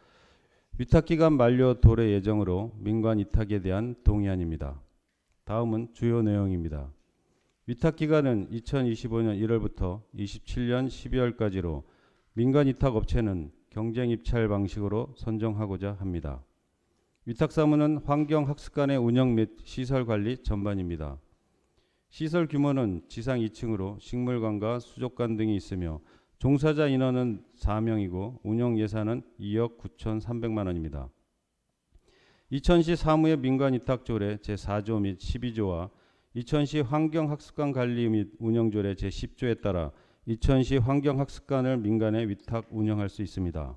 위탁기간 만료 도래 예정으로 민간 위탁에 대한 동의안입니다. 다음은 주요 내용입니다. 위탁기간은 2025년 1월부터 27년 12월까지로 민간 위탁 업체는 경쟁 입찰 방식으로 선정하고자 합니다. 위탁사무는 환경학습관의 운영 및 시설 관리 전반입니다. 시설 규모는 지상 2층으로 식물관과 수족관 등이 있으며 종사자 인원은 4명이고 운영 예산은 2억 9,300만 원입니다. 이천시 사무의 민간위탁조례 제4조 및 12조와 이천시 환경학습관 관리 및 운영조례 제10조에 따라 이천시 환경학습관을 민간에 위탁 운영할 수 있습니다.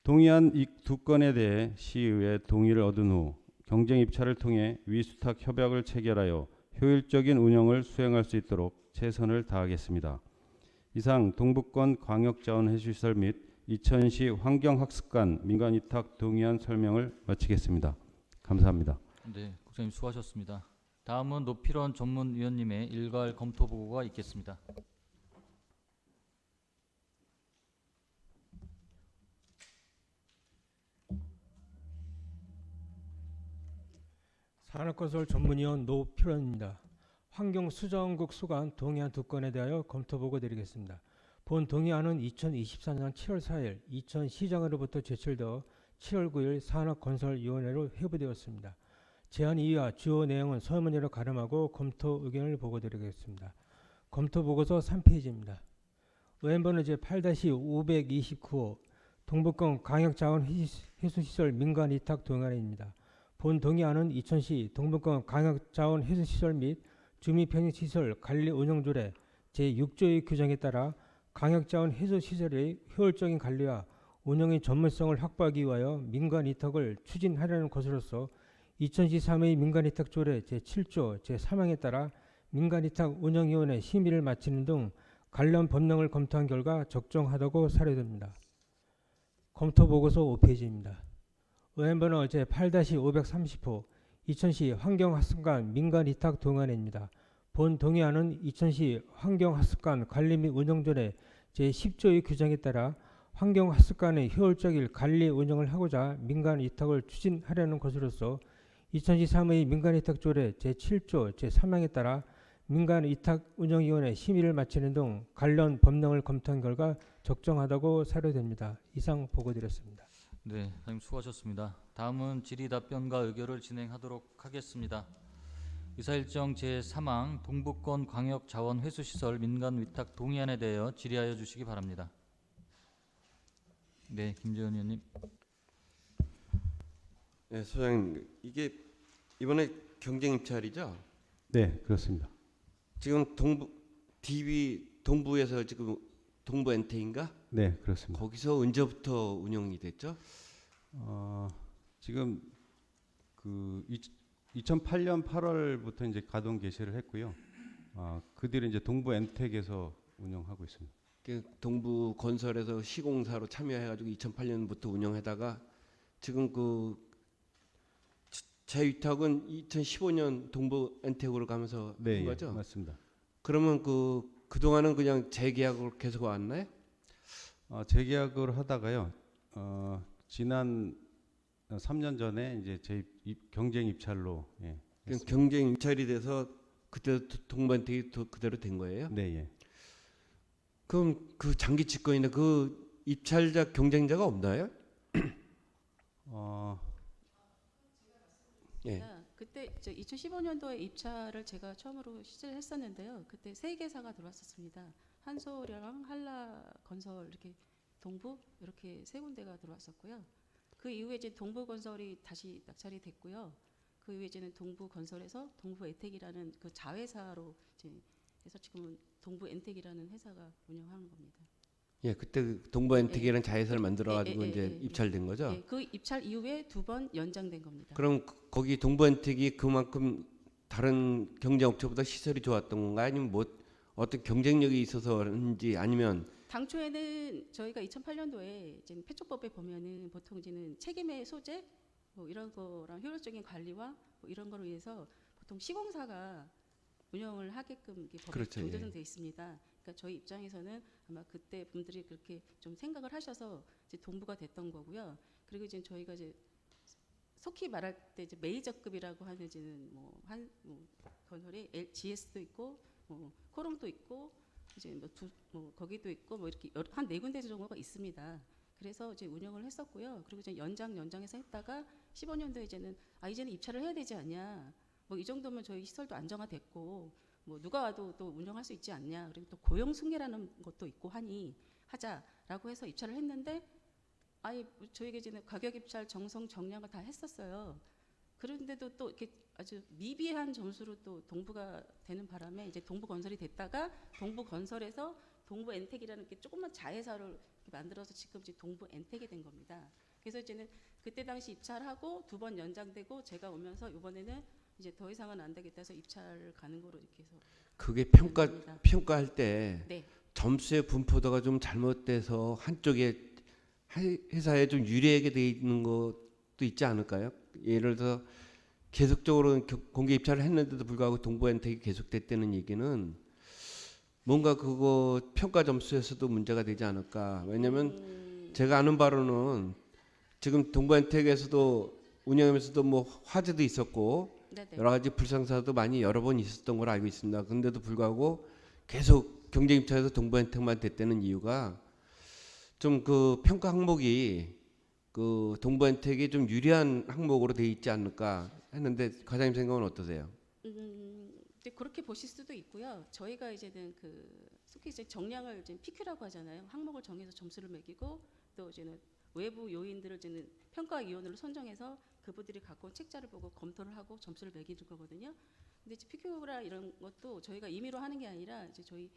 동의안 이 두 건에 대해 시의회 동의를 얻은 후 경쟁 입찰을 통해 위수탁 협약을 체결하여 효율적인 운영을 수행할 수 있도록 최선을 다하겠습니다. 이상 동북권 광역자원해수시설 및 이천시 환경학습관 민간위탁 동의안 설명을 마치겠습니다. 감사합니다. 네, 국장님 수고하셨습니다. 다음은 노필원 전문위원님의 일괄 검토 보고가 있겠습니다. 산업건설 전문위원 노필원입니다. 환경수자원국 수관 동의안 두 건에 대하여 검토 보고 드리겠습니다. 본 동의안은 2024년 7월 4일 이천시장으로부터 제출되어 7월 9일 산업건설위원회로 회부되었습니다. 제안 이유와 주요 내용은 서면으로 가름하고 검토 의견을 보고 드리겠습니다. 검토 보고서 3페이지입니다. 의원번호 제8-529호 동북권 광역자원해수시설 민간위탁 동의안입니다. 본 동의안은 이천시 동북권 광역자원해수시설 및 주민편의시설 관리운영조례 제6조의 규정에 따라 광역자원해수시설의 효율적인 관리와 운영의 전문성을 확보하기 위하여 민간위탁을 추진하려는 것으로서 이천시 3의 민간위탁조례 제7조 제3항에 따라 민간위탁 운영위원회 심의를 마치는 등 관련 법령을 검토한 결과 적정하다고 사료됩니다. 검토보고서 5페이지입니다. 의원번호 제8-530호 이천시 환경학습관 민간위탁 동의안입니다. 본 동의안은 이천시 환경학습관 관리 및 운영조례 제10조의 규정에 따라 환경학습관의 효율적인 관리 운영을 하고자 민간위탁을 추진하려는 것으로서 이천시 3의 민간위탁조례 제7조 제3항에 따라 민간위탁운영위원회 심의를 마치는 등 관련 법령을 검토한 결과 적정하다고 사료됩니다. 이상 보고드렸습니다. 네, 선생님 수고하셨습니다. 다음은 질의답변과 의결을 진행하도록 하겠습니다. 의사일정 제3항 동북권 광역자원회수시설 민간위탁 동의안에 대하여 질의하여 주시기 바랍니다. 네, 김재원 의원님. 네, 소장님, 이게 이번에 경쟁 입찰이죠? 네, 그렇습니다. 지금 동부에서 지금 동부 엔테인가? 네, 그렇습니다. 거기서 언제부터 운영이 됐죠? 지금 2008년 8월부터 이제 가동 개시를 했고요. 그 뒤로 이제 동부 엔텍에서 운영하고 있습니다. 그 동부 건설에서 시공사로 참여해가지고 2008년부터 운영하다가 지금 그 재위탁은 2015년 동부 엔텍으로 가면서 네, 한 거죠? 맞습니다. 그러면 그동안은 그냥 재계약으로 계속 왔나요? 재계약을 하다가요. 지난 3년 전에 이제 경쟁 입찰로 그냥 했습니다. 경쟁 입찰이 돼서 그때 동부 엔텍이 그대로 된 거예요? 네, 예. 그럼 그 장기 집권인데 그 입찰자 경쟁자가 없나요? 예. 그때 2015년도에 입찰을 제가 처음으로 시작을 했었는데요. 그때 세 개사가 들어왔었습니다. 한솔이랑 한라건설 이렇게 동부 이렇게 세 군데가 들어왔었고요. 그 이후에 이제 동부건설이 다시 낙찰이 됐고요. 그 이후에 이제는 동부건설에서 동부엔텍이라는 그 자회사로 이제 해서 지금은 동부엔텍이라는 회사가 운영하는 겁니다. 예, 그때 동부 엔텍이라는 자회사를 만들어가지고 이제 입찰된 거죠. 예, 그 입찰 이후에 2번 연장된 겁니다. 그럼 거기 동부 엔텍이 그만큼 다른 경쟁 업체보다 시설이 좋았던 건가 아니면 뭐 어떤 경쟁력이 있어서인지 아니면 당초에는 저희가 2008년도에 이제 폐촉법에 보면은 보통 이제는 책임의 소재 뭐 이런 거랑 효율적인 관리와 뭐 이런 거로 위해서 보통 시공사가 운영을 하게끔 이게 법에 그렇죠, 정제는 예. 돼 있습니다. 그러니까 저희 입장에서는 아마 그때 분들이 그렇게 좀 생각을 하셔서 이제 동부가 됐던 거고요. 그리고 이제 저희가 이제 속히 말할 때 이제 메이저급이라고 하는 이제는 뭐 건설이 GS도 있고 뭐 코롱도 있고 이제 뭐 거기도 있고 뭐 이렇게 한 4군데 정도가 있습니다. 그래서 이제 운영을 했었고요. 그리고 이제 연장해서 했다가 15년도에 이제는 이제는 입찰을 해야 되지 않냐. 뭐 이 정도면 저희 시설도 안정화됐고 뭐 누가 와도 또 운영할 수 있지 않냐. 그리고 또 고용 승계라는 것도 있고 하니 하자라고 해서 입찰을 했는데 아예 저희가 이제 가격 입찰 정성 정량을 다 했었어요. 그런데도 또 이렇게 아주 미비한 점수로 또 동부가 되는 바람에 이제 동부건설이 됐다가 동부건설에서 동부엔텍이라는 게 조그만 자회사를 만들어서 지금 이제 동부엔텍이 된 겁니다. 그래서 이제는 그때 당시 입찰하고 2번 연장되고 제가 오면서 이번에는 이제 더 이상은 안 되겠다 해서 입찰을 가는 거로 이렇게 해서 그게 됩니다. 평가할 때 네. 점수의 분포도가 좀 잘못돼서 한쪽에 회사에 좀 유리하게 돼 있는 것도 있지 않을까요? 예를 들어 계속적으로 공개 입찰을 했는데도 불구하고 동부엔텍이 계속됐다는 얘기는 뭔가 그거 평가 점수에서도 문제가 되지 않을까. 왜냐하면 제가 아는 바로는 지금 동부엔텍에서도 운영하면서도 뭐 화재도 있었고 네네. 여러 가지 불상사도 많이 여러 번 있었던 걸로 알고 있습니다. 그런데도 불구하고 계속 경쟁 입찰에서 동부엔텍만 됐다는 이유가 좀 그 평가 항목이 그 동부엔텍이 좀 유리한 항목으로 돼 있지 않을까 했는데 과장님 생각은 어떠세요? 이제 그렇게 보실 수도 있고요. 저희가 이제는 속히 이제 정량을 이제 PQ라고 하잖아요. 항목을 정해서 점수를 매기고 또 이제는 외부 요인들을 이제는 평가위원으로 선정해서 그분들이 갖고 온 책자를 보고 검토를 하고 점수를 매기는 거거든요. 근데 이제 PQ라 이런 것도 저희가 임의로 하는 게 아니라 이제 저희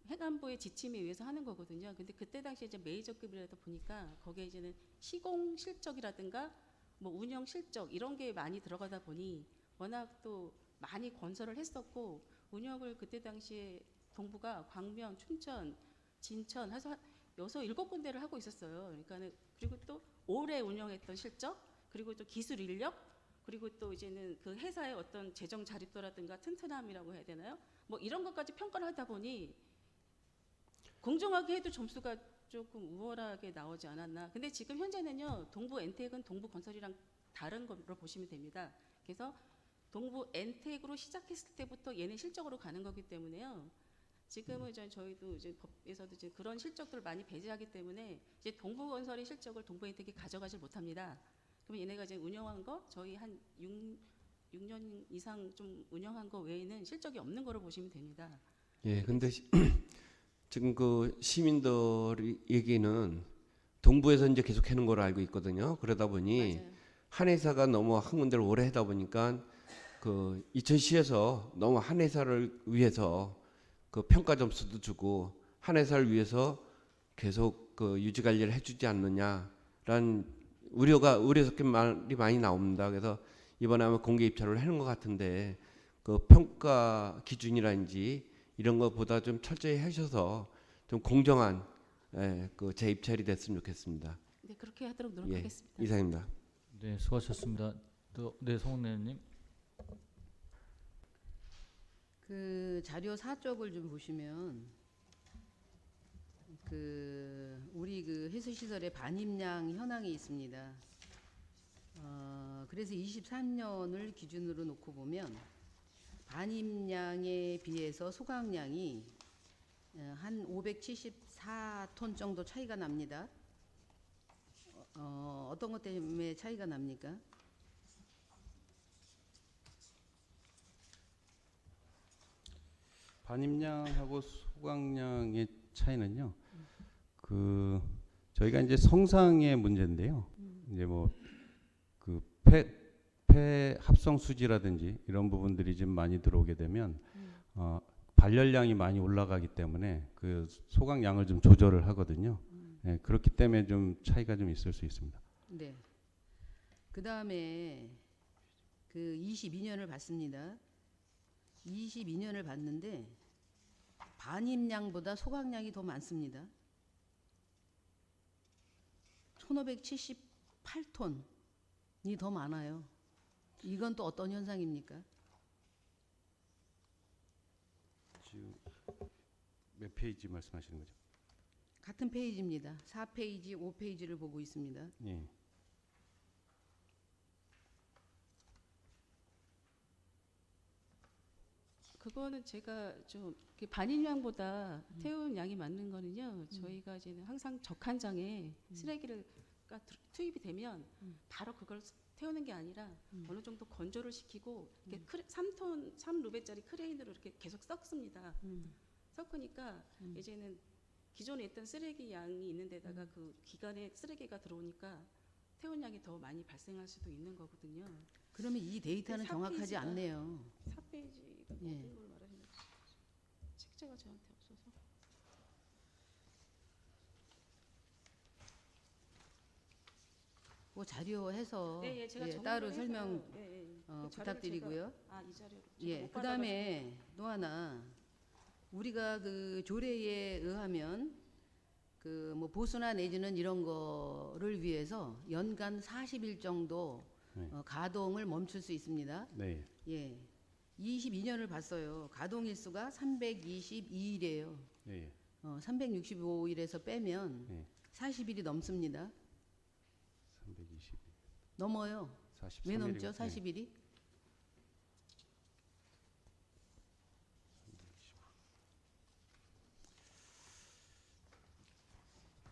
행안부의 지침에 의해서 하는 거거든요. 근데 그때 당시에 이제 메이저급이라다 보니까 거기에 이제는 시공 실적이라든가 뭐 운영 실적 이런 게 많이 들어가다 보니 워낙 또 많이 건설을 했었고 운영을 그때 당시에 동부가 광명, 춘천, 진천 해서 6, 7군데를 하고 있었어요. 그러니까는 그리고 또 오래 운영했던 실적 그리고 또 기술 인력 그리고 또 이제는 그 회사의 어떤 재정 자립도라든가 튼튼함이라고 해야 되나요? 뭐 이런 것까지 평가를 하다 보니 공정하게 해도 점수가 조금 우월하게 나오지 않았나. 근데 지금 현재는요. 동부엔텍은 동부건설이랑 다른 걸로 보시면 됩니다. 그래서 동부엔텍으로 시작했을 때부터 얘는 실적으로 가는 거기 때문에요. 지금은 저희도 이제 법에서도 이제 그런 실적들을 많이 배제하기 때문에 이제 동부건설의 실적을 동부엔텍이 가져가질 못합니다. 그럼 얘네가 이제 운영한 거 저희 한 6년 이상 좀 운영한 거 외에는 실적이 없는 거로 보시면 됩니다. 예, 근데 지금 그 시민들 얘기는 동부에서 이제 계속 하는 걸로 알고 있거든요. 그러다 보니 맞아요. 한 회사가 너무 한 군데를 오래 하다 보니까 그 이천시에서 너무 한 회사를 위해서 그 평가 점수도 주고 한 회사를 위해서 계속 그 유지 관리를 해주지 않느냐라는 우려 섞인 말이 많이 나옵니다. 그래서 이번에 아마 공개 입찰을 하는 것 같은데 그 평가 기준이라든지 이런 것보다 좀 철저히 하셔서 좀 공정한 그 재입찰이 됐으면 좋겠습니다. 네, 그렇게 하도록 예, 노력하겠습니다. 이상입니다. 네, 수고하셨습니다. 네, 송은혜님. 그 자료 4쪽을 좀 보시면 우리 그 해수시설의 반입량 현황이 있습니다. 그래서 23년을 기준으로 놓고 보면 반입량에 비해서 소각량이 한 574톤 정도 차이가 납니다. 어떤 것 때문에 차이가 납니까? 반입량하고 소각량의 차이는요. 그 저희가 이제 성상의 문제인데요. 이제 뭐 그 폐 합성 수지라든지 이런 부분들이 좀 많이 들어오게 되면 발열량이 많이 올라가기 때문에 그 소각량을 좀 조절을 하거든요. 네, 그렇기 때문에 좀 차이가 좀 있을 수 있습니다. 네. 그 다음에 그 22년을 봤습니다. 22년을 봤는데 반입량보다 소각량이 더 많습니다. 1578톤이 더 많아요. 이건 또 어떤 현상입니까? 지금 몇 페이지 말씀하시는 거죠? 같은 페이지입니다. 4페이지, 5페이지를 보고 있습니다. 예. 그거는 제가 좀 반입량보다 태운 양이 많는 거는요. 저희가 이제 항상 적한장에 쓰레기를 투입이 되면 바로 그걸 태우는 게 아니라 어느 정도 건조를 시키고 이렇게 3톤 3루베짜리 크레인으로 이렇게 계속 섞습니다. 섞으니까 이제는 기존에 있던 쓰레기 양이 있는 데다가 그 기간에 쓰레기가 들어오니까 태운 양이 더 많이 발생할 수도 있는 거거든요. 그러면 이 데이터는 사 정확하지 페이지가- 않네요. 4페이지가 예. 어떤 걸 말하는 거지? 책자가 저한테 없어서. 뭐 자료해서 네, 예, 제가 예, 정리를 따로 해서요. 설명 예, 예. 그 자료를 부탁드리고요. 이 자료를 제가 예, 못 그다음에 또 하나 우리가 그 조례에 의하면 그 뭐 보수나 내지는 이런 거를 위해서 연간 40일 정도 네. 가동을 멈출 수 있습니다. 네. 예. 22년을 봤어요. 가동 일수가 322일이에요. 예. 365일에서 빼면 네. 40일이 넘습니다. 320. 넘어요. 43 왜 일이고, 넘죠? 40일이?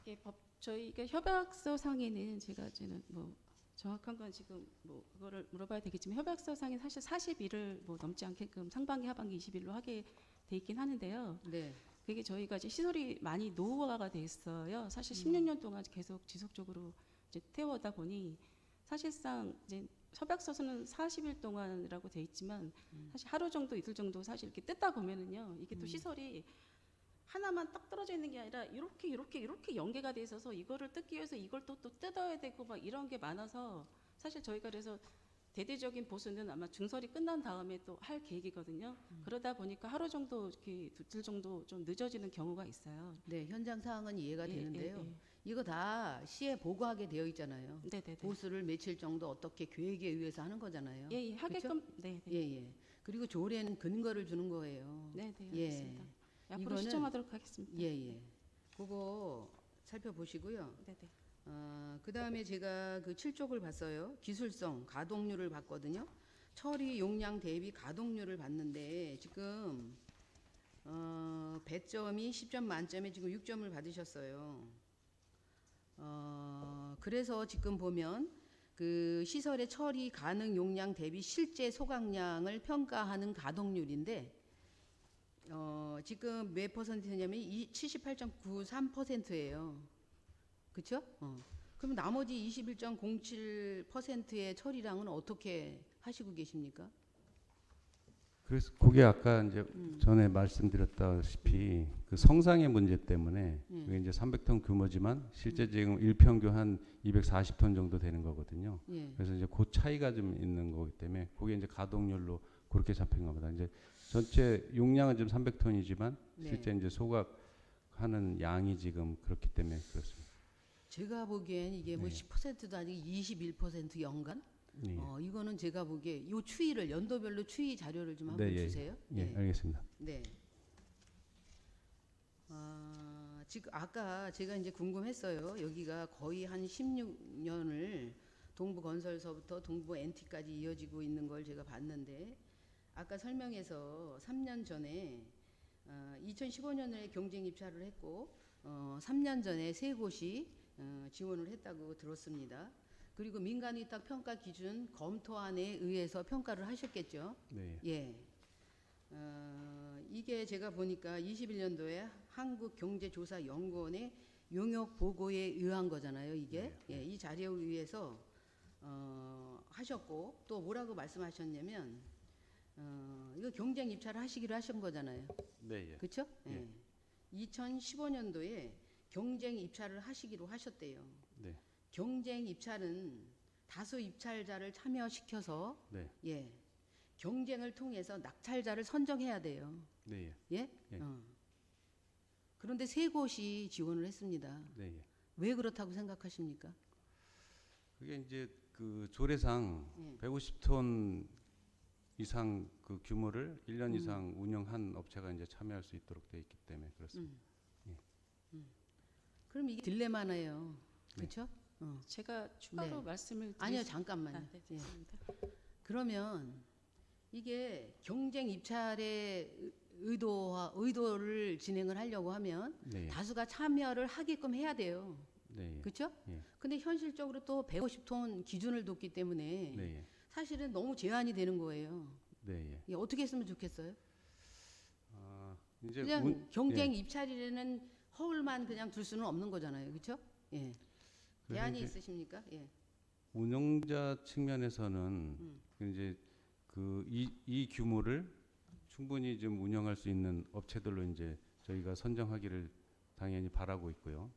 예, 저희가 협약서 상에는 제가 이제는 뭐 정확한 건 지금 뭐 그거를 물어봐야 되겠지만 협약서 상에 사실 40일을 뭐 넘지 않게끔 상반기 하반기 20일로 하게 돼 있긴 하는데요. 네. 그게 저희가 이제 시설이 많이 노후화가 돼 있어요. 사실 16년 동안 계속 지속적으로 이제 태워오다 보니 사실상 이제 협약서는 40일 동안이라고 돼 있지만 사실 하루 정도 이틀 정도 사실 이렇게 뜯다 보면은요 이게 또 시설이 하나만 딱 떨어져 있는 게 아니라 이렇게 연계가 돼 있어서 이거를 뜯기 위해서 이걸 또 뜯어야 되고 막 이런 게 많아서 사실 저희가 그래서 대대적인 보수는 아마 중설이 끝난 다음에 또 할 계획이거든요. 그러다 보니까 하루 정도 이렇게 이틀 정도 좀 늦어지는 경우가 있어요. 네, 현장 상황은 이해가 예, 되는데요. 예, 예. 이거 다 시에 보고하게 되어 있잖아요. 네네네. 보수를 며칠 정도 어떻게 계획에 의해서 하는 거잖아요. 예, 예, 하게끔 네, 네. 예, 예. 그리고 조례는 근거를 주는 거예요. 네, 네, 예. 알겠습니다. 앞으로 이거는- 시정하도록 하겠습니다. 예, 예. 그거 살펴보시고요. 네, 네. 그다음에 제가 그 7쪽을 봤어요. 기술성, 가동률을 봤거든요. 처리 용량 대비 가동률을 봤는데 지금 배점이 10점 만점에 지금 6점을 받으셨어요. 그래서 지금 보면 그 시설의 처리 가능 용량 대비 실제 소각량을 평가하는 가동률인데 지금 몇 퍼센트냐면 78.93%예요. 그렇죠? 그럼 나머지 21.07%의 처리량은 어떻게 하시고 계십니까? 그래서 그게 아까 이제 전에 말씀드렸다시피 그 성상의 문제 때문에 그게 이제 300톤 규모지만 실제 지금 일평균 한 240톤 정도 되는 거거든요. 예. 그래서 이제 그 차이가 좀 있는 거기 때문에 그게 이제 가동률로 그렇게 잡힌 겁니다. 이제 전체 용량은 지금 300톤이지만 네. 실제 이제 소각하는 양이 지금 그렇기 때문에 그렇습니다. 제가 보기엔 이게 뭐 네. 10%도 아니고 21% 연간? 예. 이거는 제가 보기에 요 추이를 연도별로 추이 자료를 좀 한번 네, 예. 주세요. 예, 알겠습니다. 네. 지금 아까 제가 이제 궁금했어요. 여기가 거의 한 16년을 동부건설서부터 동부 NT까지 이어지고 있는 걸 제가 봤는데 아까 설명에서 3년 전에 2015년에 경쟁 입찰을 했고 3년 전에 세 곳이 지원을 했다고 들었습니다. 그리고 민간위탁 평가 기준 검토안에 의해서 평가를 하셨겠죠. 네. 예. 이게 제가 보니까 21년도에 한국경제조사연구원의 용역 보고에 의한 거잖아요. 이게 네. 예, 이 자료에 의해서 하셨고 또 뭐라고 말씀하셨냐면 이거 경쟁 입찰을 하시기로 하신 거잖아요. 네, 예. 그렇죠? 예. 2015년도에 경쟁 입찰을 하시기로 하셨대요. 네. 경쟁 입찰은 다수 입찰자를 참여시켜서 네. 예. 경쟁을 통해서 낙찰자를 선정해야 돼요. 네, 예. 예? 예. 그런데 세 곳이 지원을 했습니다. 네, 예. 왜 그렇다고 생각하십니까? 그게 이제 그 조례상 예. 150톤 이상 그 규모를 1년 이상 운영한 업체가 이제 참여할 수 있도록 돼 있기 때문에 그렇습니다. 그럼 이게 딜레마네요. 네. 그렇죠? 제가 추가로 네. 말씀을 아니요, 드릴 잠깐만요. 네, 예. 됐습니다. 그러면 이게 경쟁 입찰의 의도를 진행을 하려고 하면 네. 다수가 참여를 하게끔 해야 돼요. 네. 예. 그렇죠? 예. 근데 현실적으로 또 150톤 기준을 뒀기 때문에 네. 예. 사실은 너무 제한이 되는 거예요. 네. 예. 이게 어떻게 했으면 좋겠어요? 아, 이제 그냥 경쟁 예. 입찰이라는 허울만 그냥 둘 수는 없는 거잖아요. 그렇죠? 예. 그래서 대안이 이제 있으십니까? 예. 운영자 측면에서는 이제 그 이 규모를 충분히 좀 운영할 수 있는 업체들로 이제 저희가 선정하기를 당연히 바라고 있고요.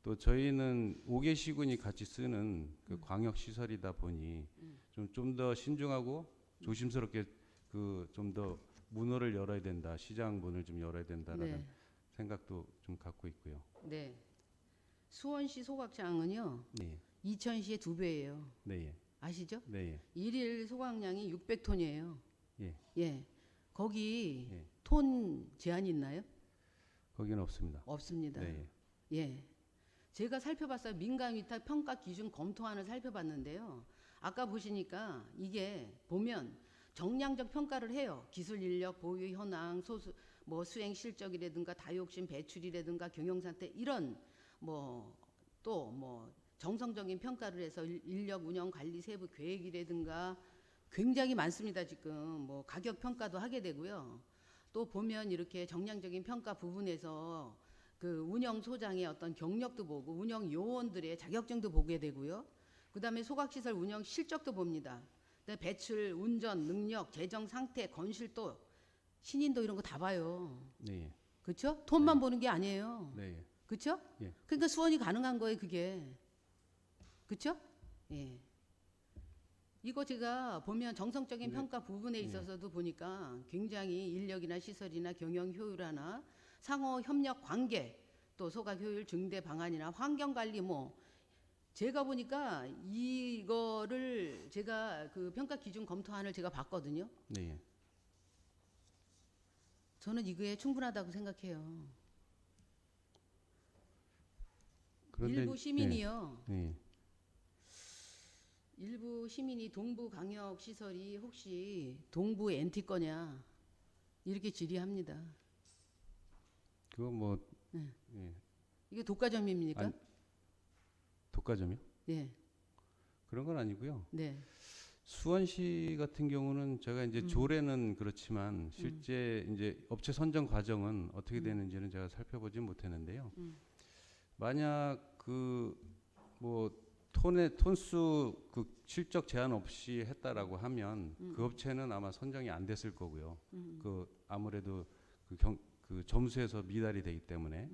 또 저희는 5개 시군이 같이 쓰는 그 광역 시설이다 보니 좀 더 신중하고 조심스럽게 그 좀 더 문호를 열어야 된다. 시장 문을 좀 열어야 된다라는 네. 생각도 좀 갖고 있고요. 네. 수원시 소각장은요. 네. 이천시의 2배예요. 네. 예. 아시죠? 네. 예. 일일 소각량이 600톤이에요. 예. 예. 거기 예. 톤 제한이 있나요? 거기는 없습니다. 없습니다. 네. 예. 제가 살펴봤어요. 민간 위탁 평가 기준 검토안을 살펴봤는데요. 아까 보시니까 이게 보면 정량적 평가를 해요. 기술 인력, 보유 현황, 소수 뭐 수행 실적이라든가 다육신 배출이라든가 경영 상태 이런 뭐 또 뭐 정성적인 평가를 해서 인력 운영 관리 세부 계획이라든가 굉장히 많습니다. 지금 뭐 가격 평가도 하게 되고요. 또 보면 이렇게 정량적인 평가 부분에서 그 운영 소장의 어떤 경력도 보고 운영 요원들의 자격증도 보게 되고요. 그다음에 소각시설 운영 실적도 봅니다. 그다음에 배출, 운전, 능력, 재정 상태, 건실도, 신인도 이런 거 다 봐요. 네. 그렇죠? 톤만 보는 게 아니에요. 네. 그렇죠? 예. 그러니까 수원이 가능한 거예요, 그게. 그렇죠? 예. 이거 제가 보면 정성적인 네. 평가 부분에 있어서도 보니까 굉장히 인력이나 시설이나 경영 효율화나 상호 협력 관계 또 소각 효율 증대 방안이나 환경 관리 뭐 제가 보니까 이거를 제가 그 평가 기준 검토안을 제가 봤거든요. 네. 저는 이거에 충분하다고 생각해요. 그런데 일부 시민이요. 네. 일부 시민이 동부광역시설이 혹시 동부 NT 거냐 이렇게 질의합니다. 그거 뭐 네. 예. 이게 독과점입니까? 아니, 독과점이요? 네, 그런 건 아니고요. 네, 수원시 같은 경우는 제가 이제 조례는 그렇지만 실제 이제 업체 선정 과정은 어떻게 되는지는 제가 살펴보진 못했는데요. 만약 그 뭐 톤수 그 실적 제한 없이 했다라고 하면 그 업체는 아마 선정이 안 됐을 거고요. 그 아무래도 그 점수에서 미달이 되기 때문에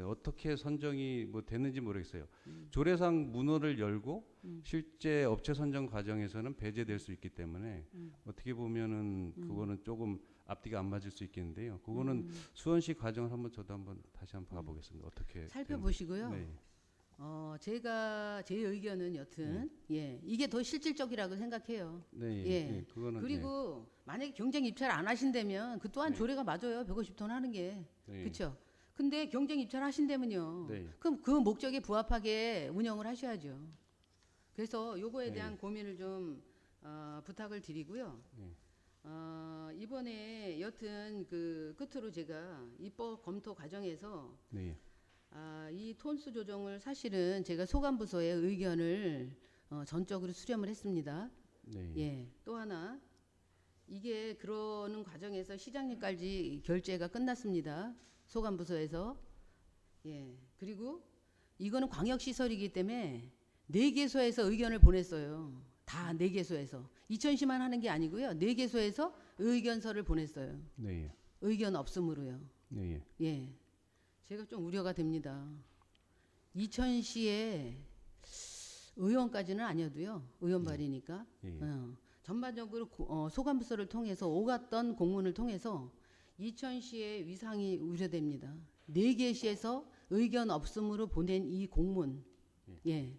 어떻게 선정이 뭐 됐는지 모르겠어요. 조례상 문호를 열고 실제 업체 선정 과정에서는 배제될 수 있기 때문에 어떻게 보면은 그거는 조금 앞뒤가 안 맞을 수 있겠는데요. 그거는 수원시 과정을 한번 저도 한번 다시 한번 봐보겠습니다. 어떻게 살펴보시고요. 되는지. 네. 제가 제 의견은 여튼 예 이게 더 실질적이라고 생각해요. 네, 예. 예, 그거는 그리고 만약에 경쟁 입찰 안 하신다면 그 또한 네. 조례가 맞아요. 150톤 하는 게 네. 그렇죠. 근데 경쟁 입찰 하신다면요. 네. 그럼 그 목적에 부합하게 운영을 하셔야죠. 그래서 요거에 네. 대한 고민을 좀 부탁을 드리고요. 네. 이번에 여튼 그 끝으로 제가 입법 검토 과정에서 네. 이 톤수 조정을 사실은 제가 소관부서의 의견을 전적으로 수렴을 했습니다. 네. 예. 또 하나 이게 그러는 과정에서 시장님까지 결재가 끝났습니다. 소관부서에서. 예. 그리고 이거는 광역시설이기 때문에 4개소에서 의견을 보냈어요. 다 4개소에서. 이천시만 하는 게 아니고요. 4개소에서 의견서를 보냈어요. 네. 의견 없음으로요. 네. 예. 제가 좀 우려가 됩니다. 이천시의 의원까지는 아니어도요. 의원 발의니까. 예. 전반적으로 소관부서를 통해서 오갔던 공문을 통해서 이천시의 위상이 우려됩니다. 4개 시에서 의견 없음으로 보낸 이 공문. 예.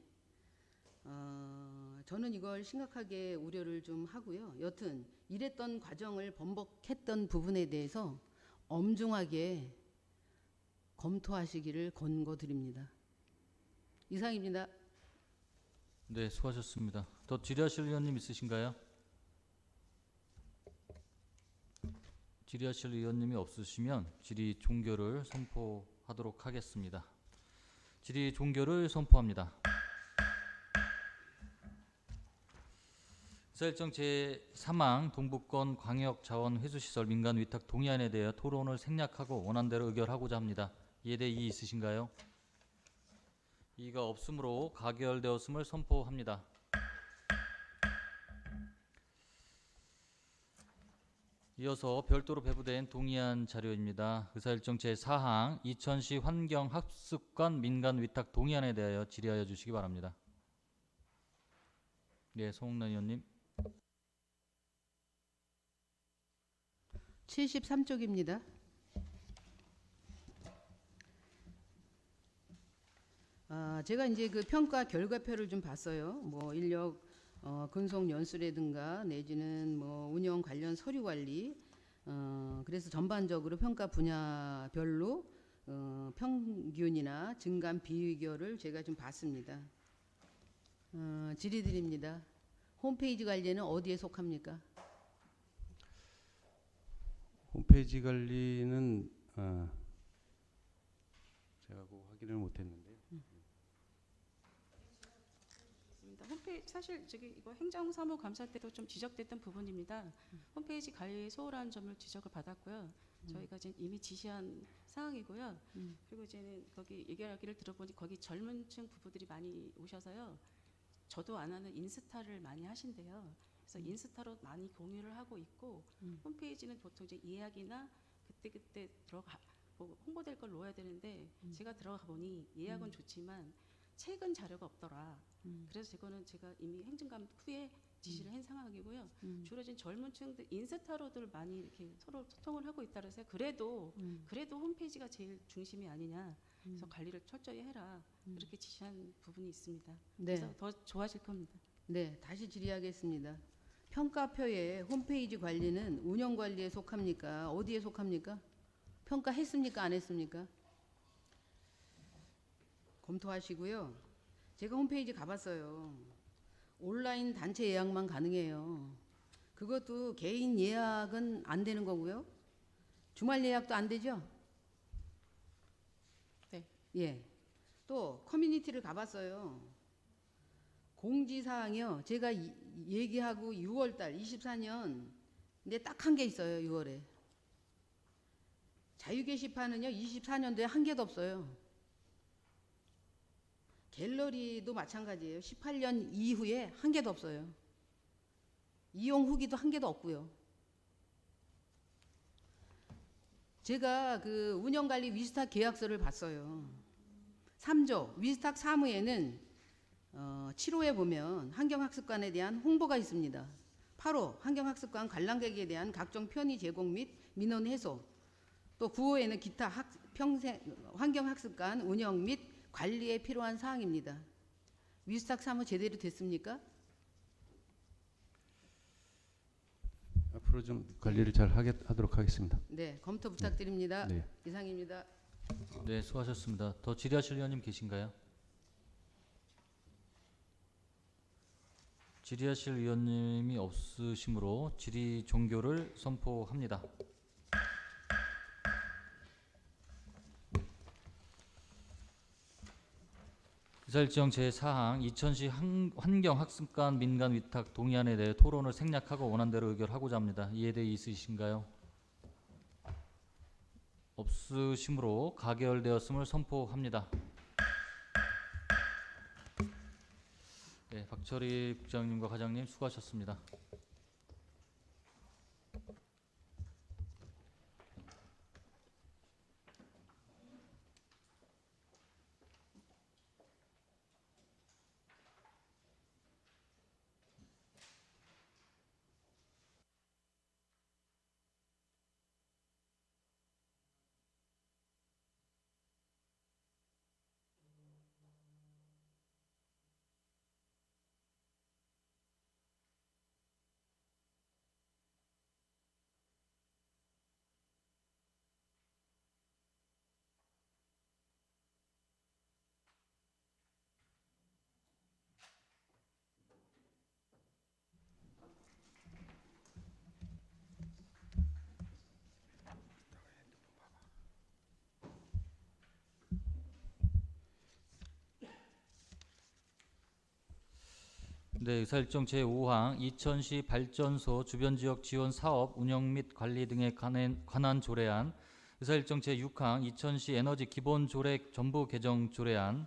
저는 이걸 심각하게 우려를 좀 하고요. 여튼 이랬던 과정을 번복했던 부분에 대해서 엄중하게 검토하시기를 권고드립니다. 이상입니다. 네, 수고하셨습니다. 더 질의하실 의원님 있으신가요? 질의하실 의원님이 없으시면 질의 종결을 선포하도록 하겠습니다. 질의 종결을 선포합니다. 의사일정 제3항 동북권 광역자원회수시설 민간 위탁 동의안에 대해 토론을 생략하고 원안대로 의결하고자 합니다. 이에 대해 이의 있으신가요? 이의가 없으므로 가결되었음을 선포합니다. 이어서 별도로 배부된 동의안 자료입니다. 의사일정 제4항 이천시 환경학습관 민간 위탁 동의안에 대하여 질의하여 주시기 바랍니다. 네, 송옥란 의원님. 73쪽입니다. 제가 이제 그 평가 결과표를 좀 봤어요. 뭐 인력 근속 연수라든가 내지는 뭐 운영 관련 서류 관리, 그래서 전반적으로 평가 분야별로 평균이나 증감 비교를 제가 좀 봤습니다. 질의드립니다. 홈페이지 관리는 어디에 속합니까? 홈페이지 관리는 제가 그 확인을 못했는데. 홈페이지 사실 저기 이거 행정사무감사 때도 좀 지적됐던 부분입니다. 홈페이지 관리에 소홀한 점을 지적을 받았고요. 저희가 지금 이미 지시한 사항이고요. 그리고 이제는 거기 얘기하기를 들어보니 거기 젊은층 부부들이 많이 오셔서요. 저도 안 하는 인스타를 많이 하신대요. 그래서 인스타로 많이 공유를 하고 있고 홈페이지는 보통 이제 예약이나 그때 들어가 뭐 홍보될 걸 넣어야 되는데 제가 들어가 보니 예약은 좋지만 최근 자료가 없더라. 그래서 이거는 제가 이미 행정감 후에 지시를 한 상황이고요. 주로 지금 젊은 층들 인스타로들 많이 이렇게 서로 소통을 하고 있다 그래서 그래도 홈페이지가 제일 중심이 아니냐. 그래서 관리를 철저히 해라. 그렇게 지시한 부분이 있습니다. 네. 그래서 더 좋아질 겁니다. 네, 다시 질의하겠습니다. 평가표의 홈페이지 관리는 운영 관리에 속합니까? 어디에 속합니까? 평가했습니까? 안 했습니까? 검토하시고요. 제가 홈페이지 가봤어요. 온라인 단체 예약만 가능해요. 그것도 개인 예약은 안 되는 거고요. 주말 예약도 안 되죠? 네. 예. 또 커뮤니티를 가봤어요. 공지사항이요. 제가 얘기하고 6월달 24년 근데 딱 한 개 있어요. 6월에. 자유 게시판은요. 24년도에 한 개도 없어요. 갤러리도 마찬가지예요. 18년 이후에 한 개도 없어요. 이용 후기도 한 개도 없고요. 제가 그 운영관리 위스탁 계약서를 봤어요. 3조 위스탁 사무에는 7호에 보면 환경학습관에 대한 홍보가 있습니다. 8호 환경학습관 관람객에 대한 각종 편의 제공 및 민원 해소. 또 9호에는 기타 환경학습관 운영 및 관리에 필요한 사항입니다. 위스탁 사무 제대로 됐습니까? 앞으로 좀 관리를 잘 하도록 하겠습니다. 네, 검토 부탁드립니다. 네. 이상입니다. 네, 수고하셨습니다. 더 질의하실 의원님 계신가요? 질의하실 의원님이 없으시므로 질의 종결을 선포합니다. 의사일정 제4항 이천시 환경학습관 민간 위탁 동의안에 대해 토론을 생략하고 원안대로 의결하고자 합니다. 이에 대해 있으신가요? 없으시므로 가결되었음을 선포합니다. 네, 박철희 국장님과 과장님 수고하셨습니다. 네, 의사일정 제5항 이천시 발전소 주변 지역 지원 사업 운영 및 관리 등에 관한 조례안, 의사일정 제6항 이천시 에너지 기본 조례 전부 개정 조례안,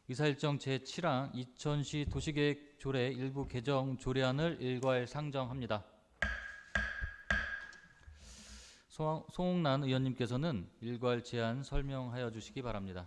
의사일정 제7항 이천시 도시계획 조례 일부 개정 조례안을 일괄 상정합니다. 송옥란 의원님께서는 일괄 제안 설명하여 주시기 바랍니다.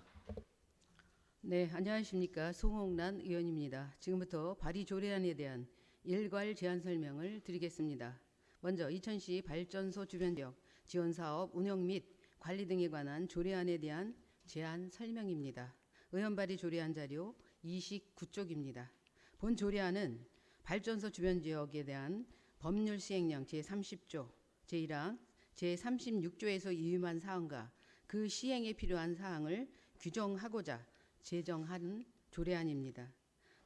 네, 안녕하십니까. 송옥란 의원입니다. 지금부터 발의 조례안에 대한 일괄 제안 설명을 드리겠습니다. 먼저 이천시 발전소 주변 지역 지원 사업 운영 및 관리 등에 관한 조례안에 대한 제안 설명입니다. 의원 발의 조례안 자료 29쪽입니다. 본 조례안은 발전소 주변 지역에 대한 법률 시행령 제30조 제1항 제36조에서 위임한 사항과 그 시행에 필요한 사항을 규정하고자 제정한 조례안입니다.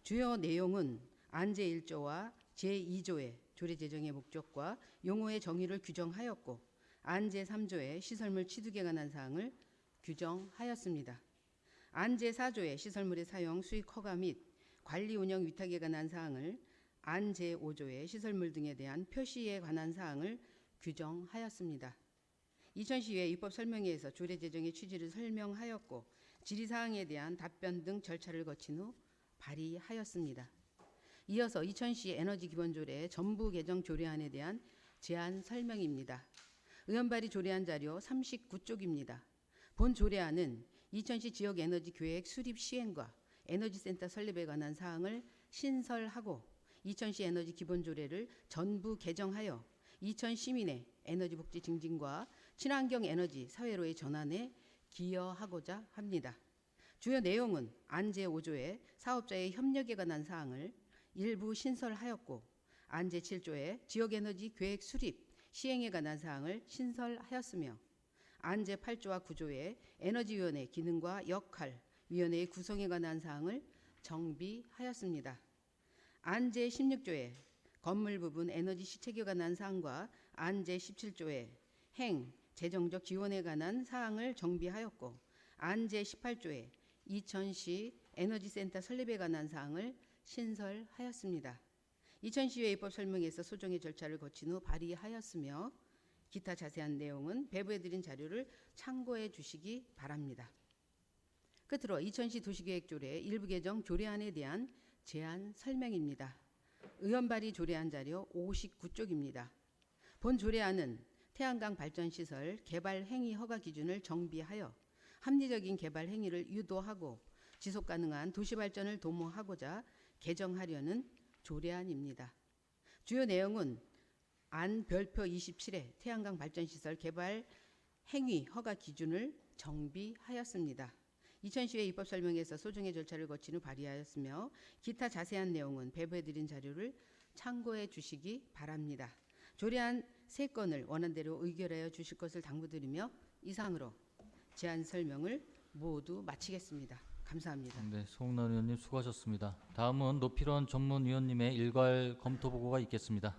주요 내용은 안 제1조와 제2조의 조례 제정의 목적과 용어의 정의를 규정하였고 안 제3조의 시설물 취득에 관한 사항을 규정하였습니다. 안 제4조의 시설물의 사용, 수익 허가 및 관리 운영 위탁에 관한 사항을 안 제5조의 시설물 등에 대한 표시에 관한 사항을 규정하였습니다. 이천시의회 입법 설명회에서 조례 제정의 취지를 설명하였고 질의사항에 대한 답변 등 절차를 거친 후 발의하였습니다. 이어서 이천시 에너지 기본조례 전부 개정 조례안에 대한 제안 설명입니다. 의원 발의 조례안 자료 39쪽입니다. 본 조례안은 이천시 지역 에너지 계획 수립 시행과 에너지센터 설립에 관한 사항을 신설하고 이천시 에너지 기본조례를 전부 개정하여 이천 시민의 에너지 복지 증진과 친환경 에너지 사회로의 전환에 기여하고자 합니다. 주요 내용은 안 제5조의 사업자의 협력에 관한 사항을 일부 신설하였고 안 제7조의 지역에너지 계획 수립, 시행에 관한 사항을 신설하였으며 안 제8조와 9조의 에너지위원회 기능과 역할, 위원회의 구성에 관한 사항을 정비하였습니다. 안 제16조의 건물 부분 에너지 시책에 관한 사항과 안 제17조의 행, 재정적 지원에 관한 사항을 정비하였고 안 제18조의 이천시 에너지센터 설립에 관한 사항을 신설하였습니다. 이천시의회 입법 설명에서 소정의 절차를 거친 후 발의하였으며 기타 자세한 내용은 배부해드린 자료를 참고해 주시기 바랍니다. 끝으로 이천시 도시계획조례 일부 개정 조례안에 대한 제안 설명입니다. 의원 발의 조례안 자료 59쪽입니다. 본 조례안은 태양광 발전시설 개발 행위 허가 기준을 정비하여 합리적인 개발 행위를 유도하고 지속 가능한 도시 발전을 도모하고자 개정하려는 조례안입니다. 주요 내용은 안 별표 27의 태양광 발전시설 개발 행위 허가 기준을 정비하였습니다. 이천시의 입법 설명에서 소정의 절차를 거친 후 발의하였으며 기타 자세한 내용은 배부해드린 자료를 참고해 주시기 바랍니다. 조례안 3건을 원안대로 의결하여 주실 것을 당부드리며 이상으로 제안 설명을 모두 마치겠습니다. 감사합니다. 네, 송옥란 의원님 수고하셨습니다. 다음은 노필원 전문위원님의 일괄 검토 보고가 있겠습니다.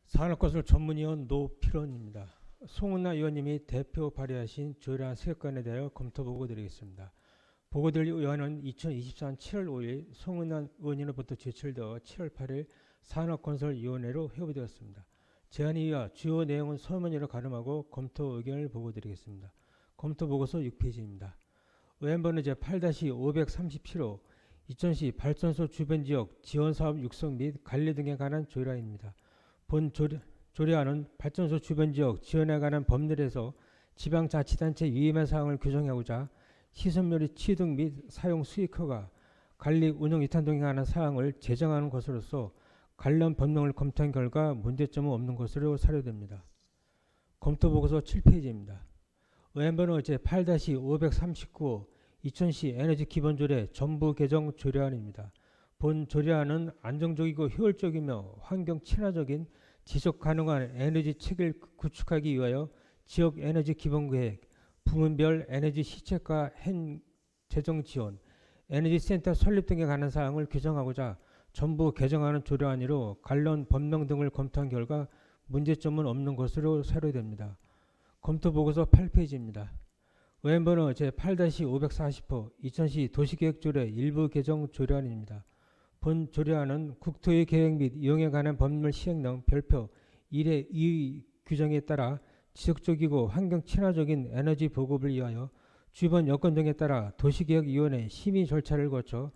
산업건설 전문위원 노필원입니다. 송은나 의원님이 대표 발의하신 조례안 3건에 대하여 검토 보고 드리겠습니다. 보고드릴 의안은 2024년 7월 5일 송은나 의원님으로부터 제출되어 7월 8일 산업건설위원회로 회부되었습니다. 제안에 의하 주요 내용은 서면으로 가름하고 검토 의견을 보고드리겠습니다. 검토 보고서 6페이지입니다. 의안번호 제8-537호 이천시 발전소 주변 지역 지원사업 육성 및 관리 등에 관한 조례안입니다. 본 조례안은 발전소 주변 지역 지원에 관한 법률에서 지방자치단체 위임의 사항을 규정하고자 시설물의 취득 및 사용 수익허가, 관리 운영 이탄 등에 관한 사항을 제정하는 것으로서 관련 법령을 검토한 결과 문제점은 없는 것으로 사료됩니다. 검토 보고서 7페이지입니다. 의안번호 제8-539호 이천시 에너지 기본조례 전부 개정 조례안입니다. 본 조례안은 안정적이고 효율적이며 환경 친화적인 지속 가능한 에너지 체계를 구축하기 위하여 지역 에너지 기본계획, 부문별 에너지 시책과 재정 지원, 에너지 센터 설립 등에 관한 사항을 규정하고자 전부 개정하는 조례안으로 관련 법령 등을 검토한 결과 문제점은 없는 것으로 사료됩니다. 검토 보고서 8페이지입니다. 의원번호 제8-540호 2000시 도시계획조례 일부 개정 조례안입니다. 본 조례안은 국토의 계획 및 이용에 관한 법률 시행령 별표 1의 2 규정에 따라 지속적이고 환경 친화적인 에너지 보급을 위하여 주변 여건 등에 따라 도시계획위원회 심의 절차를 거쳐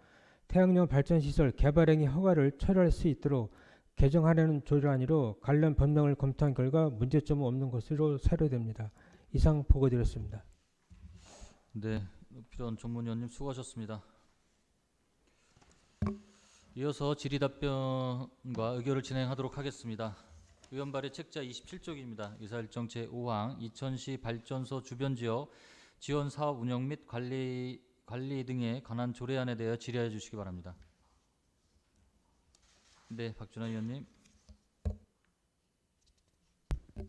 태양력 발전시설 개발행위 허가를 철회할 수 있도록 개정하려는 조례안으로 관련 법령을 검토한 결과 문제점은 없는 것으로 사료됩니다. 이상 보고드렸습니다. 네, 필요한 전문위원님 수고하셨습니다. 이어서 질의답변과 의결을 진행하도록 하겠습니다. 의원 발의 책자 27쪽입니다. 의사일정 제5항 2000시 발전소 주변지역 지원 사업 운영 및 관리 등에 관한 조례안에 대하여 질의하여 주시기 바랍니다. 네, 박준하 의원님.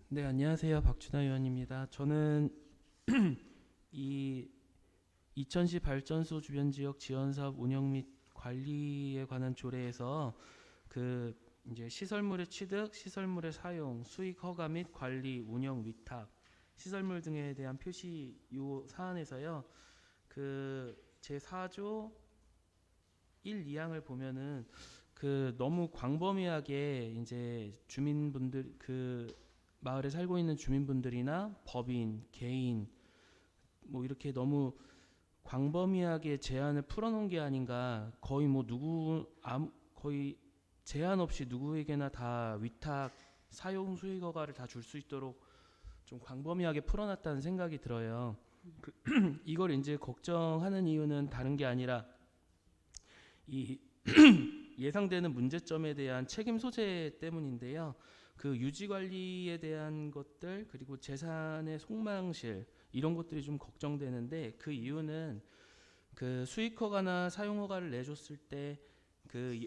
네, 안녕하세요. 박준하 의원입니다. 저는 이 2000시 발전소 주변 지역 지원 사업 운영 및 관리에 관한 조례에서 그 이제 시설물의 취득, 시설물의 사용, 수익 허가 및 관리, 운영, 위탁, 시설물 등에 대한 표시 요 사안에서요. 그 제4조 1, 2항을 보면은 그 너무 광범위하게 이제 주민분들 그 마을에 살고 있는 주민분들이나 법인, 개인 뭐 이렇게 너무 광범위하게 제한을 풀어놓은 게 아닌가. 거의 뭐 거의 제한 없이 누구에게나 다 위탁, 사용 수익 허가를 다 줄 수 있도록 좀 광범위하게 풀어놨다는 생각이 들어요. 이걸 이제 걱정하는 이유는 다른 게 아니라 이 예상되는 문제점에 대한 책임 소재 때문인데요. 그 유지 관리에 대한 것들 그리고 재산의 속망실 이런 것들이 좀 걱정되는데 그 이유는 그 수익 허가나 사용 허가를 내줬을 때 그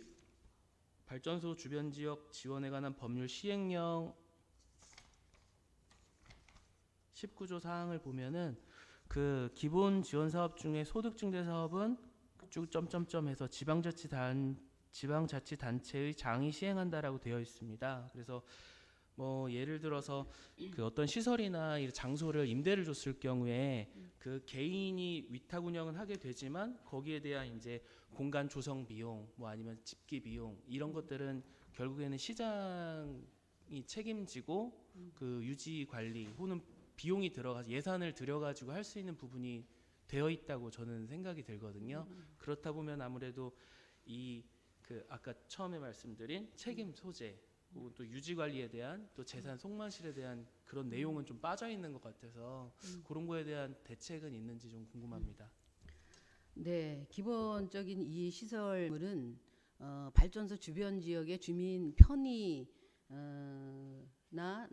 발전소 주변 지역 지원에 관한 법률 시행령 19조 사항을 보면은 그 기본 지원 사업 중에 소득 증대 사업은 쭉 점점점해서 지방자치단체의 장이 시행한다라고 되어 있습니다. 그래서 뭐 예를 들어서 그 어떤 시설이나 이 장소를 임대를 줬을 경우에 그 개인이 위탁 운영은 하게 되지만 거기에 대한 이제 공간 조성 비용 뭐 아니면 집기 비용 이런 것들은 결국에는 시장이 책임지고 그 유지 관리 혹은 비용이 들어가서 예산을 들여가지고 할 수 있는 부분이 되어 있다고 저는 생각이 들거든요. 그렇다 보면 아무래도 이 그 아까 처음에 말씀드린 책임 소재 혹은 또 유지 관리에 대한 또 재산 속망실에 대한 그런 내용은 좀 빠져 있는 것 같아서 그런 거에 대한 대책은 있는지 좀 궁금합니다. 네, 기본적인 이 시설물은 발전소 주변 지역의 주민 편의 나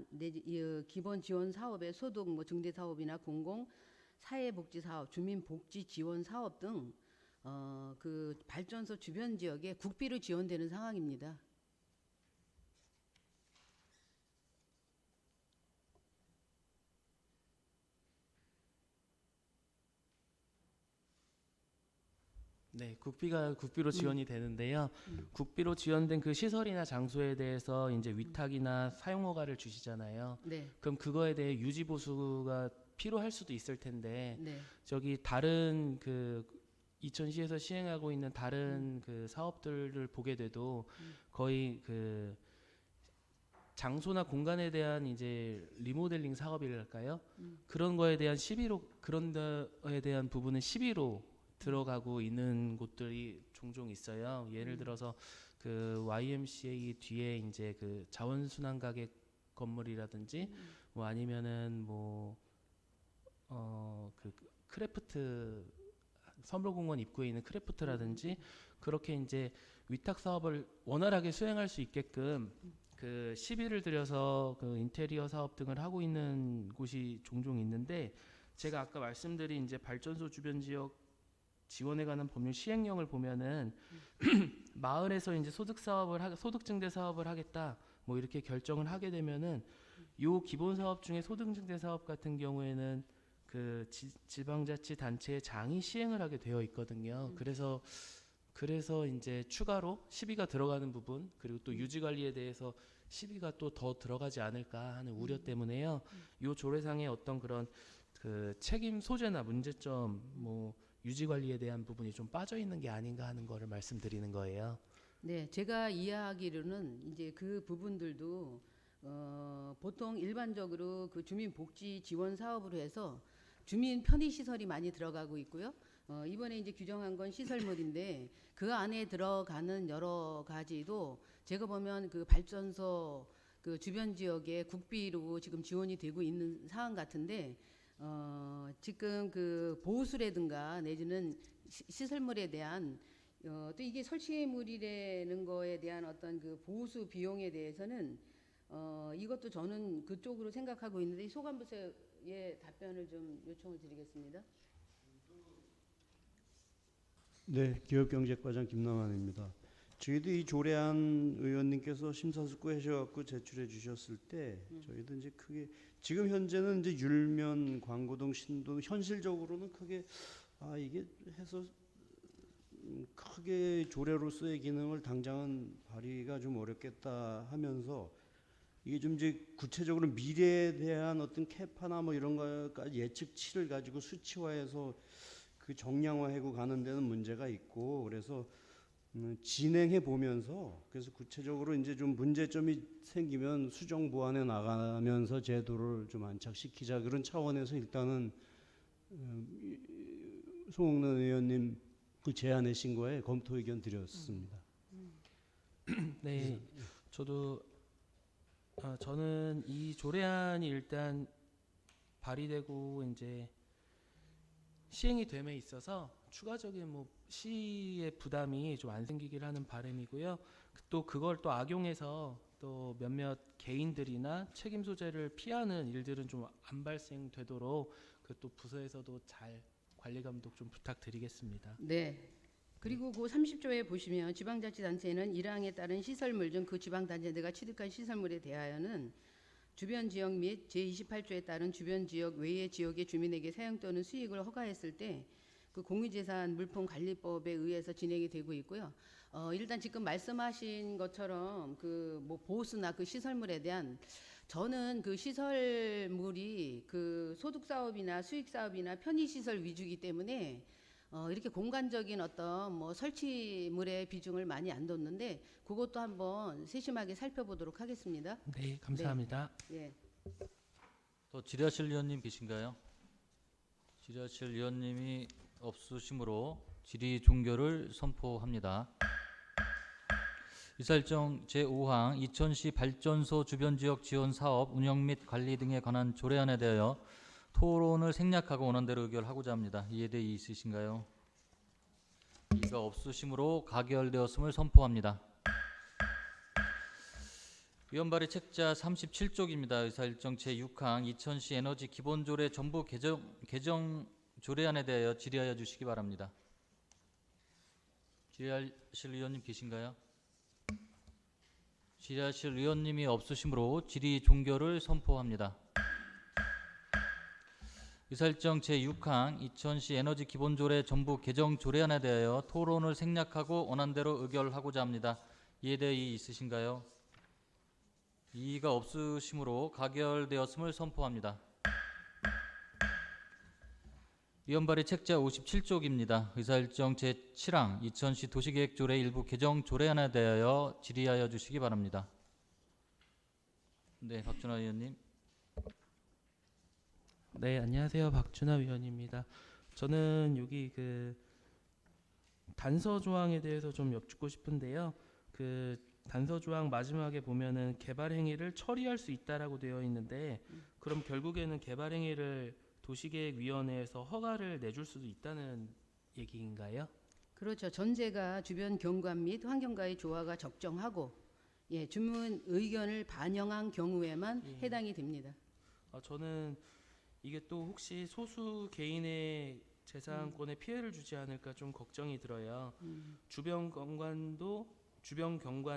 기본 지원 사업의 소득 뭐 증대 사업이나 공공 사회복지 사업, 주민 복지 지원 사업 등 그 발전소 주변 지역에 국비로 지원되는 상황입니다. 네, 국비로 지원이 되는데요. 국비로 지원된 그 시설이나 장소에 대해서 이제 위탁이나 사용 허가를 주시잖아요. 네. 그럼 그거에 대해 유지 보수가 필요할 수도 있을 텐데 네. 저기 다른 그 2000시에서 시행하고 있는 다른 그 사업들을 보게 돼도 거의 그 장소나 공간에 대한 이제 리모델링 사업이랄까요? 그런 거에 대한 시비로 그런 거에 대한 부분은 시비로 들어가고 있는 곳들이 종종 있어요. 예를 들어서 그 YMCA 뒤에 이제 그 자원순환 가게 건물이라든지 뭐 아니면은 뭐 그 크래프트 서물공원 입구에 있는 크래프트라든지 그렇게 이제 위탁 사업을 원활하게 수행할 수 있게끔 그 시비를 들여서 그 인테리어 사업 등을 하고 있는 곳이 종종 있는데 제가 아까 말씀드린 이제 발전소 주변 지역 지원에 관한 법률 시행령을 보면은 마을에서 이제 소득 증대 사업을 하겠다 뭐 이렇게 결정을 하게 되면은 요 기본 사업 중에 소득 증대 사업 같은 경우에는 그 지방자치단체의 장이 시행을 하게 되어 있거든요. 그래서 이제 추가로 시비가 들어가는 부분 그리고 또 유지 관리에 대해서 시비가 또 더 들어가지 않을까 하는 우려 때문에요. 요 조례상의 어떤 그런 그 책임 소재나 문제점 뭐 유지 관리에 대한 부분이 좀 빠져 있는 게 아닌가 하는 거를 말씀드리는 거예요. 네, 제가 이해하기로는 이제 그 부분들도 보통 일반적으로 그 주민복지 지원 사업으로 해서 주민 편의 시설이 많이 들어가고 있고요. 이번에 이제 규정한 건 시설물인데 그 안에 들어가는 여러 가지도 제가 보면 그 발전소 그 주변 지역에 국비로 지금 지원이 되고 있는 사안 같은데 지금 그 보수라든가 내지는 시설물에 대한 또 이게 설치물이라는 거에 대한 어떤 그 보수 비용에 대해서는 이것도 저는 그쪽으로 생각하고 있는데 이 소관부서의 답변을 좀 요청을 드리겠습니다. 네, 기업경제과장 김남환입니다. 저희도 이 조례안 의원님께서 심사숙고하셔갖고 제출해 주셨을 때 저희도 이제 크게 지금 현재는 이제 율면, 광고동, 신동 현실적으로는 크게 이게 해서 크게 조례로서의 기능을 당장은 발휘가 좀 어렵겠다 하면서 이게 좀 이제 구체적으로 미래에 대한 어떤 캐파나 뭐 이런 거까지 예측치를 가지고 수치화해서 그 정량화하고 가는 데는 문제가 있고 그래서 진행해 보면서 그래서 구체적으로 이제 좀 문제점이 생기면 수정 보완해 나가면서 제도를 좀 안착시키자 그런 차원에서 일단은 송옥란 의원님 그 제안하신 거에 검토 의견 드렸습니다. 네, 저도 저는 이 조례안이 일단 발의되고 이제 시행이 됨에 있어서 추가적인 뭐 시의 부담이 좀 안 생기길 하는 바람이고요. 또 그걸 또 악용해서 또 몇몇 개인들이나 책임 소재를 피하는 일들은 좀 안 발생되도록 그 또 부서에서도 잘 관리 감독 좀 부탁드리겠습니다. 네. 그리고 그 30조에 보시면 지방자치단체는 1항에 따른 시설물 중 그 지방단체가 취득한 시설물에 대하여는 주변 지역 및 제28조에 따른 주변 지역 외의 지역의 주민에게 사용 또는 수익을 허가했을 때 그 공유재산 물품관리법에 의해서 진행이 되고 있고요. 일단 지금 말씀하신 것처럼 그 뭐 보수나 그 시설물에 대한 저는 그 시설물이 그 소득 사업이나 수익 사업이나 편의 시설 위주이기 때문에 이렇게 공간적인 어떤 뭐 설치물의 비중을 많이 안 뒀는데 그것도 한번 세심하게 살펴보도록 하겠습니다. 네, 감사합니다. 예. 또 질의하실 위원님 계신가요? 질의하실 위원님이 없으시므로 질의 종결을 선포합니다. 이사일정 제5항 이천시 발전소 주변 지역 지원 사업 운영 및 관리 등에 관한 조례안에 대하여 토론을 생략하고 원안대로 의결하고자 합니다. 이에 대해 이의 있으신가요? 이의가 없으시므로 가결되었음을 선포합니다. 위원 발의 책자 37쪽입니다. 의사일정 제6항 이천시 에너지 기본조례 전부 개정 조례안에 대하여 질의하여 주시기 바랍니다. 질의하실 의원님 계신가요? 질의하실 의원님이 없으시므로 질의 종결을 선포합니다. 의사일정 제6항 이천시 에너지 기본조례 전부 개정 조례안에 대하여 토론을 생략하고 원안대로 의결하고자 합니다. 이에 대해 이의 있으신가요? 이의가 없으시므로 가결되었음을 선포합니다. 위원 발의 책자 57쪽입니다. 의사일정 제7항 이천시 도시계획조례 일부 개정 조례안에 대하여 질의하여 주시기 바랍니다. 네, 박준하 의원님. 네, 안녕하세요. 박준하 위원입니다. 저는 여기 그 단서 조항에 대해서 좀 여쭙고 싶은데요. 그 단서 조항 마지막에 보면은 개발 행위를 처리할 수 있다라고 되어 있는데 그럼 결국에는 개발 행위를 도시계획위원회에서 허가를 내줄 수도 있다는 얘기인가요? 그렇죠. 전제가 주변 경관 및 환경과의 조화가 적정하고 주민 의견을 반영한 경우에만 해당이 됩니다. 저는 이게 또 혹시 소수 개인의 재산권에 피해를 주지 않을까 좀 걱정이 들어요. 주변 경관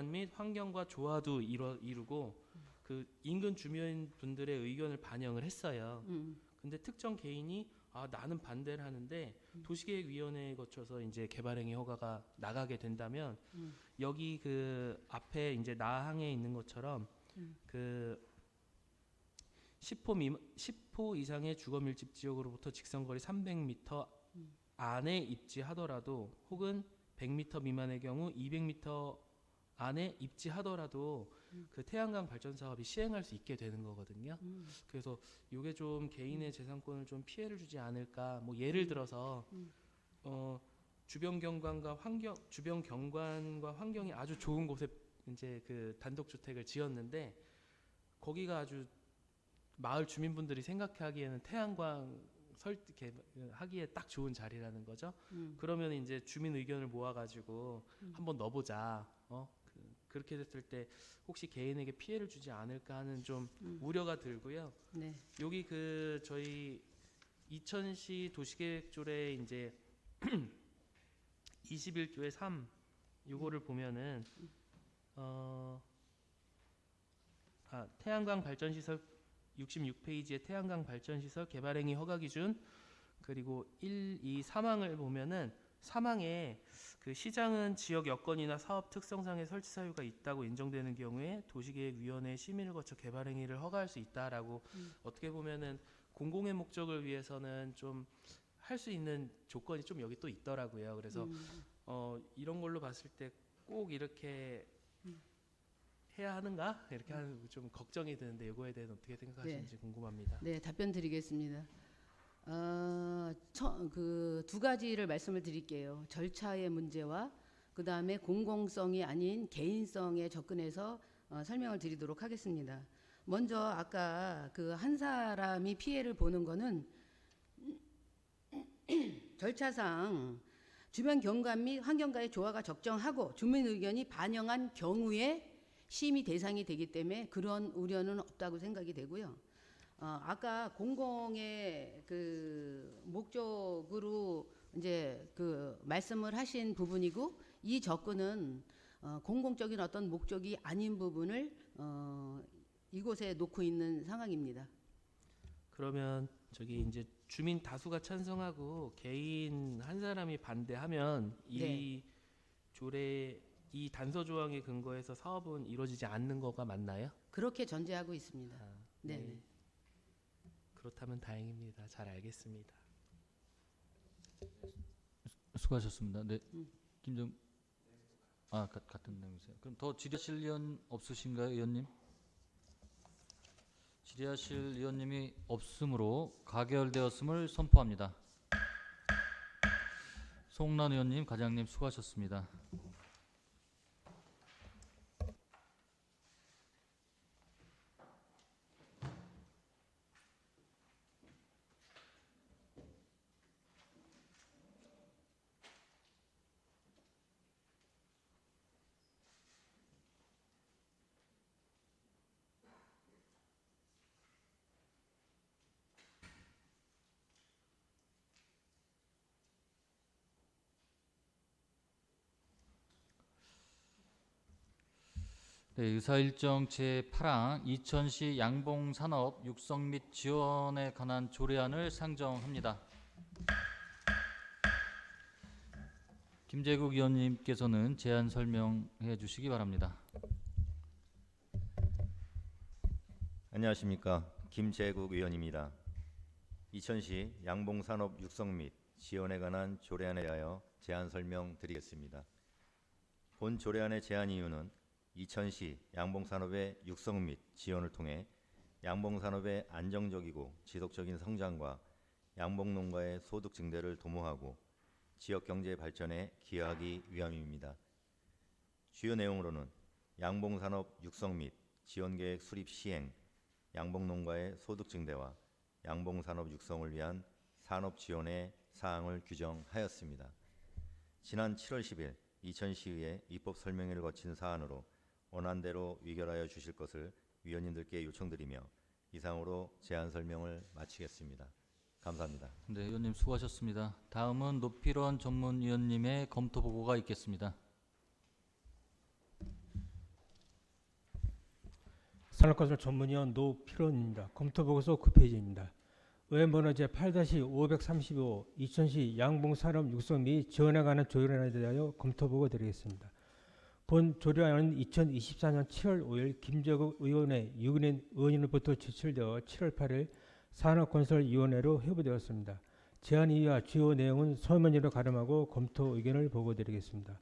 및 환경과 조화도 이루고 그 인근 주민분들의 의견을 반영을 했어요. 근데 특정 개인이 나는 반대를 하는데 도시계획위원회에 거쳐서 이제 개발행위 허가가 나가게 된다면 여기 그 앞에 이제 나항에 있는 것처럼 그 10호 이상의 주거 밀집 지역으로부터 직선거리 300m 안에 입지하더라도 혹은 100m 미만의 경우 200m 안에 입지하더라도 그 태양광 발전 사업이 시행할 수 있게 되는 거거든요. 그래서 이게 좀 개인의 재산권을 좀 피해를 주지 않을까. 뭐 예를 들어서 주변 경관과 환경이 아주 좋은 곳에 이제 그 단독 주택을 지었는데 거기가 아주 마을 주민분들이 생각하기에는 태양광 하기에 딱 좋은 자리라는 거죠. 그러면 이제 주민 의견을 모아가지고 한번 넣어보자. 그렇게 됐을 때 혹시 개인에게 피해를 주지 않을까 하는 좀 우려가 들고요. 네. 여기 그 저희 이천시 도시계획조례 이제 21조의 3 요거를 보면은 태양광 발전 시설 66페이지의 태양광 발전 시설 개발 행위 허가 기준 그리고 1, 2, 3항을 보면은 3항에 그 시장은 지역 여건이나 사업 특성상의 설치 사유가 있다고 인정되는 경우에 도시계획위원회 심의를 거쳐 개발 행위를 허가할 수 있다라고 어떻게 보면은 공공의 목적을 위해서는 좀 할 수 있는 조건이 좀 여기 또 있더라고요. 그래서 이런 걸로 봤을 때 꼭 이렇게 해야 하는가 이렇게 하는 좀 걱정이 드는데 이거에 대해서 어떻게 생각하시는지 궁금합니다. 네, 답변 드리겠습니다. 그 두 가지를 말씀을 드릴게요. 절차의 문제와 그 다음에 공공성이 아닌 개인성에 접근해서 설명을 드리도록 하겠습니다. 먼저 아까 그 한 사람이 피해를 보는 거는 절차상 주변 경관 및 환경과의 조화가 적정하고 주민 의견이 반영한 경우에 심의 대상이 되기 때문에 그런 우려는 없다고 생각이 되고요. 아까 공공의 그 목적으로 이제 그 말씀을 하신 부분이고 이 접근은 공공적인 어떤 목적이 아닌 부분을 이곳에 놓고 있는 상황입니다. 그러면 저기 이제 주민 다수가 찬성하고 개인 한 사람이 반대하면 이 조례 이 단서 조항에 근거해서 사업은 이루어지지 않는 거가 맞나요? 그렇게 전제하고 있습니다. 네. 그렇다면 다행입니다. 잘 알겠습니다. 수고하셨습니다. 네, 김정 같은 내용이세요. 그럼 더 질의하실 의원 없으신가요, 의원님? 질의하실 의원님이 없으므로 가결되었음을 선포합니다. 송란 의원님, 과장님 수고하셨습니다. 네, 의사일정 제8항 이천시 양봉산업 육성 및 지원에 관한 조례안을 상정합니다. 김재국 의원님께서는 제안 설명해 주시기 바랍니다. 안녕하십니까. 김재국 의원입니다. 이천시 양봉산업 육성 및 지원에 관한 조례안에 대하여 제안 설명드리겠습니다. 본 조례안의 제안 이유는 이천시 양봉산업의 육성 및 지원을 통해 양봉산업의 안정적이고 지속적인 성장과 양봉농가의 소득 증대를 도모하고 지역 경제 발전에 기여하기 위함입니다. 주요 내용으로는 양봉산업 육성 및 지원계획 수립 시행, 양봉농가의 소득 증대와 양봉산업 육성을 위한 산업 지원의 사항을 규정하였습니다. 지난 7월 10일 이천시의회 입법 설명회를 거친 사안으로 원안대로 의결하여 주실 것을 위원님들께 요청드리며 이상으로 제안 설명을 마치겠습니다. 감사합니다. 네, 의원님 수고하셨습니다. 다음은 노필원 전문위원님의 검토 보고가 있겠습니다. 산업건설 전문위원 노필원입니다. 검토 보고서 9페이지입니다. 의원 번호 제8-535 이천시 양봉산업 육성 및 지원에 관한 조례안에 대하여 검토 보고 드리겠습니다. 본 조례안은 2024년 7월 5일 김재국 의원의 6인 의원으로부터 제출되어 7월 8일 산업건설위원회로 회부되었습니다. 제안 이유와 주요 내용은 서면으로 가름하고 검토 의견을 보고드리겠습니다.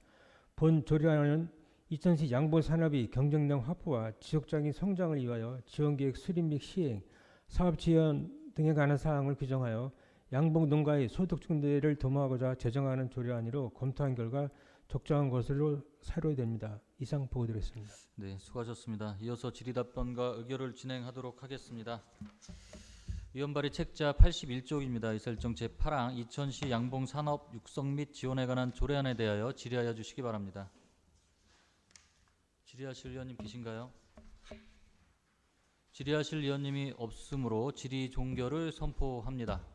본 조례안은 이천시 양봉산업이 경쟁력 확보와 지속적인 성장을 위하여 지원계획 수립 및 시행, 사업 지원 등에 관한 사항을 규정하여 양봉 농가의 소득 증대를 도모하고자 제정하는 조례안으로 검토한 결과 적정한 것으로 사료됩니다. 이상 보고드리겠습니다. 네, 수고하셨습니다. 이어서 질의답변과 의결을 진행하도록 하겠습니다. 위원 발의 책자 81쪽입니다. 이설정 제8항 이천시 양봉 산업 육성 및 지원에 관한 조례안에 대하여 질의하여 주시기 바랍니다. 질의하실 의원님 계신가요? 질의하실 의원님이 없으므로 질의 종결을 선포합니다.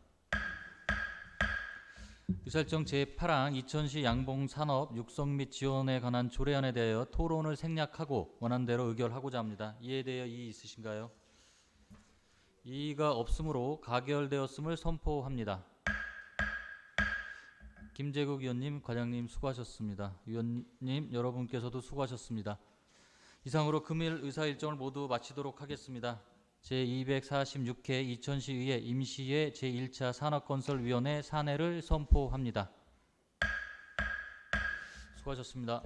의설정 제8항 이천시 양봉 산업 육성 및 지원에 관한 조례안에 대하여 토론을 생략하고 원안대로 의결하고자 합니다. 이에 대해 이의 있으신가요? 이의가 없으므로 가결되었음을 선포합니다. 김재국 의원님, 과장님 수고하셨습니다. 위원님 여러분께서도 수고하셨습니다. 이상으로 금일 의사일정을 모두 마치도록 하겠습니다. 제246회 이천시의회 임시회 제1차 산업건설위원회 산회를 선포합니다. 수고하셨습니다.